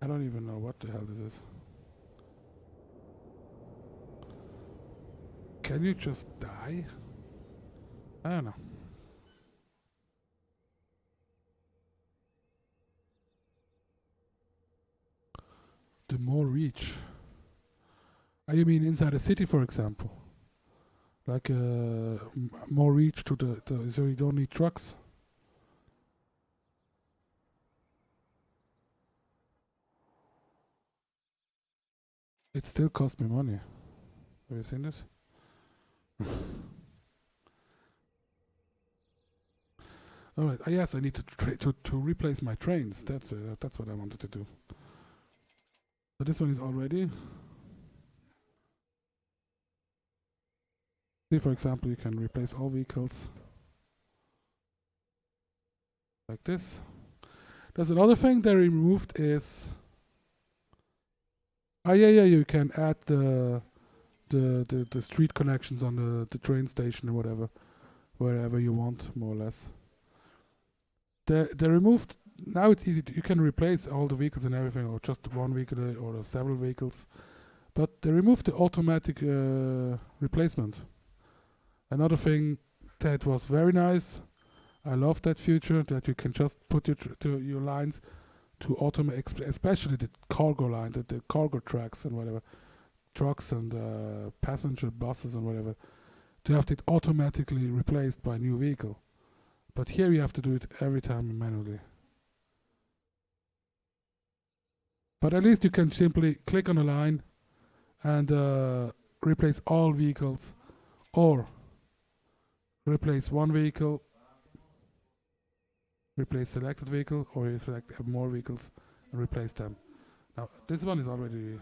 I don't even know what the hell this is. Can you just die? I don't know. The more reach. You mean inside a city, for example? Like more reach to the so you don't need trucks? It still costs me money. Have you seen this? All right. Yes, I need to replace my trains. That's what I wanted to do. So this one is already. See, for example, you can replace all vehicles like this. There's another thing they removed is. Yeah. You can add the street connections on the train station or whatever, wherever you want, more or less. They removed. Now it's easy. You can replace all the vehicles and everything, or just one vehicle or several vehicles. But they removed the automatic replacement. Another thing that was very nice. I love that feature that you can just put your lines to automate, especially the cargo line, the cargo tracks and whatever, trucks and passenger buses and whatever, to have it automatically replaced by a new vehicle. But here you have to do it every time manually. But at least you can simply click on a line and replace all vehicles, or replace one vehicle, replace selected vehicle, or you select more vehicles and replace them. Now this one is already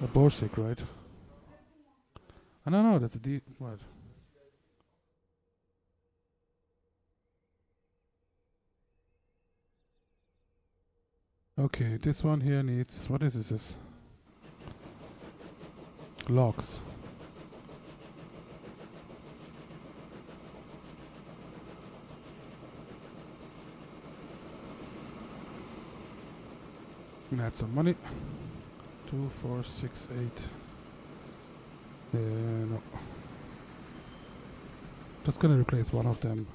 a Borsig, right? No, that's a what? Okay, this one here needs, what is this? Logs. Add some money. 2, 4, 6, 8. No. Just gonna replace one of them.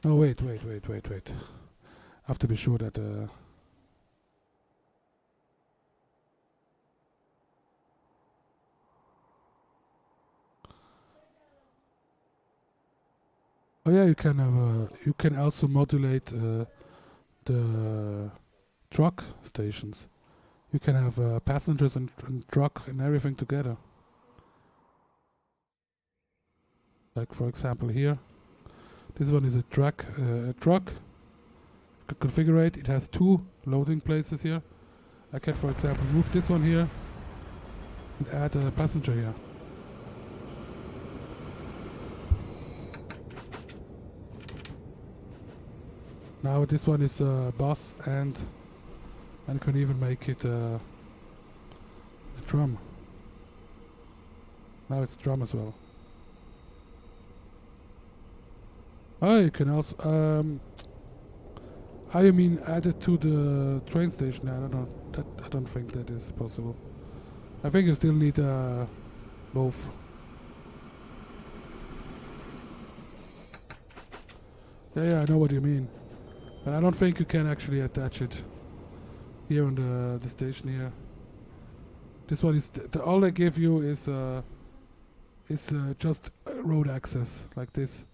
No, wait. I have to be sure that oh yeah, you can have you can also modulate the truck stations. You can have passengers and truck and everything together. Like for example here, this one is a truck. Configure it. It has 2 loading places here. I can, for example, move this one here and add a passenger here. Now this one is a bus and can even make it a drum. Now it's drum as well. Oh, you can also I mean add it to the train station. I don't know. I don't think that is possible. I think you still need both. Yeah, I know what you mean. But I don't think you can actually attach it here on the station here. This one is all they give you is just road access like this,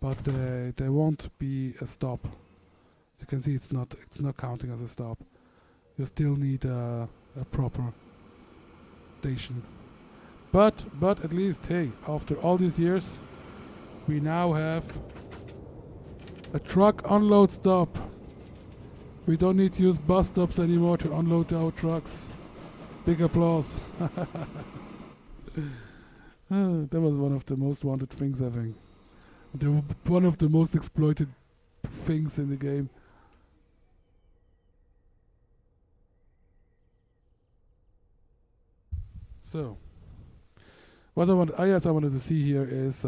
but there won't be a stop. As you can see, it's not counting as a stop. You still need a proper station. But at least, hey, after all these years, we now have a truck unload stop. We don't need to use bus stops anymore to unload our trucks. Big applause. That was one of the most wanted things, I think. One of the most exploited things in the game. So, what I wanted to see here is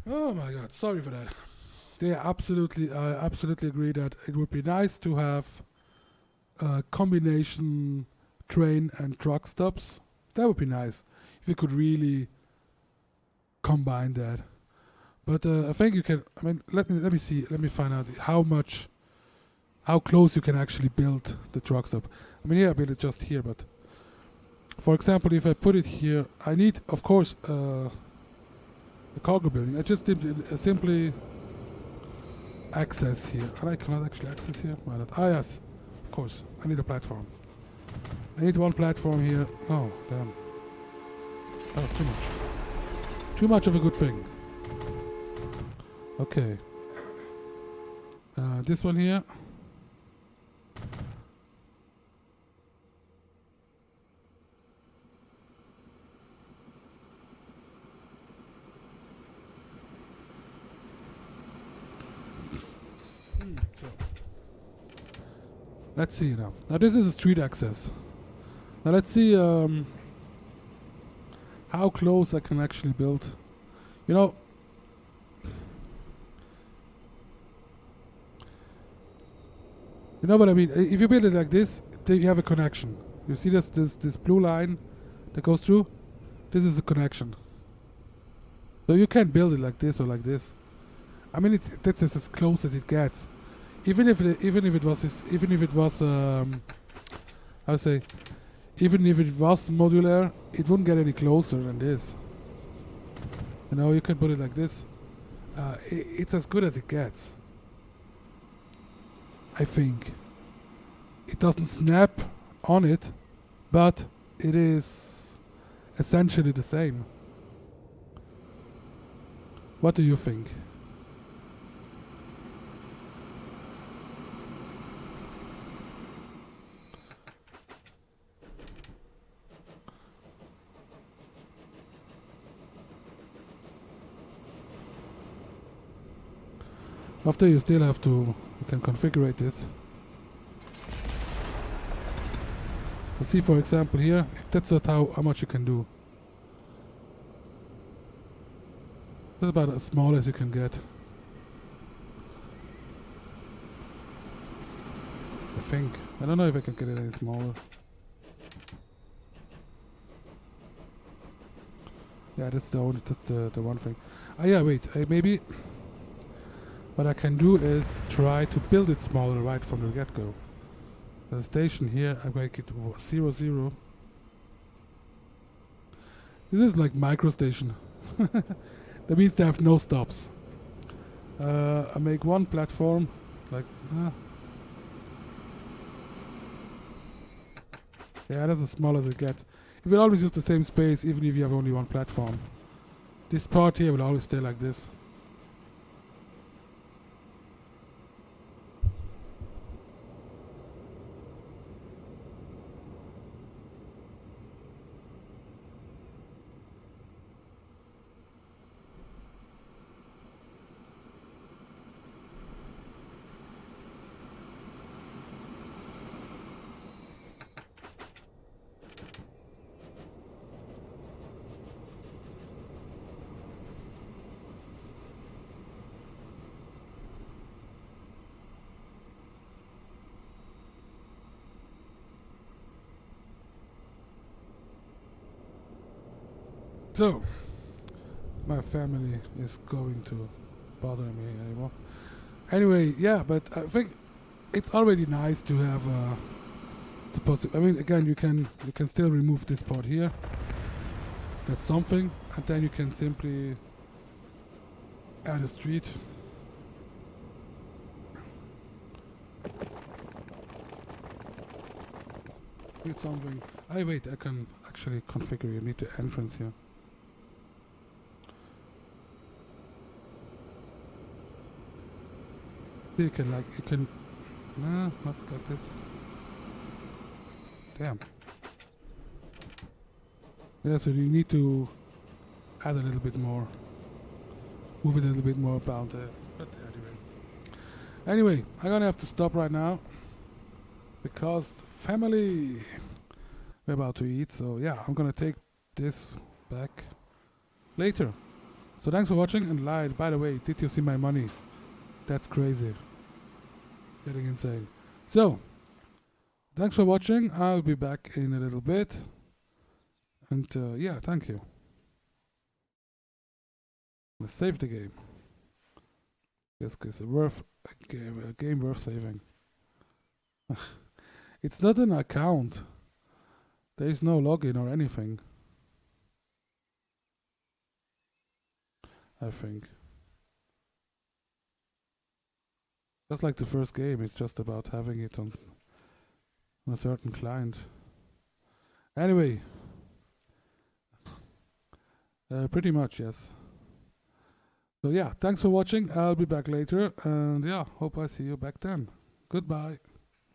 oh my god, sorry for that. Yeah, absolutely. I absolutely agree that it would be nice to have a combination train and truck stops. That would be nice if you could really combine that. But I think you can. I mean, let me see. Let me find out how much how close you can actually build the truck stop. I mean, here I built it just here, but for example, if I put it here, I need, of course, a cargo building. I just did simply access here. And I cannot actually access here. Why not? Ah, yes, of course. I need a platform. I need one platform here. Oh, damn. That was too much. Too much of a good thing. Okay. This one here. So. Let's see now. Now this is a street access. Now let's see how close I can actually build. You know, what I mean? If you build it like this, then you have a connection. You see this blue line that goes through? This is a connection. So you can't build it like this or like this. I mean, that's as close as it gets. Even if it was I would say, even if it was modular, it wouldn't get any closer than this. You know, you can put it like this. It's as good as it gets. I think. It doesn't snap on it, but it is essentially the same. What do you think? After you still have to, you can configure this. You see, for example, here, that's not how much you can do. That's about as small as you can get. I think. I don't know if I can get it any smaller. Yeah, that's the one thing. Ah, yeah, wait. Maybe what I can do is try to build it smaller right from the get-go. The station here, I make it 0, 0. This is like micro station. That means they have no stops. I make one platform, like, yeah, that's as small as it gets. It will always use the same space, even if you have only one platform. This part here will always stay like this. So, my family is going to bother me anymore. Anyway, yeah, but I think it's already nice to have the possible. I mean, again, you can still remove this part here. That's something, and then you can simply add a street. Need something. Wait, I can actually configure. You need the entrance here. You can nah, not like this. Damn. Yeah, so you need to add a little bit more. Move it a little bit more about there. But anyway, I'm gonna have to stop right now. Because family, we're about to eat, so yeah, I'm gonna take this back later. So thanks for watching, and by the way, did you see my money? That's crazy. Getting insane. So, thanks for watching. I'll be back in a little bit. And yeah, thank you. Let's save the game. This is a game worth saving. It's not an account. There is no login or anything. I think. Just like the first game, it's just about having it on a certain client. Anyway, pretty much, yes. So yeah, thanks for watching. I'll be back later, and yeah, hope I see you back then. Goodbye.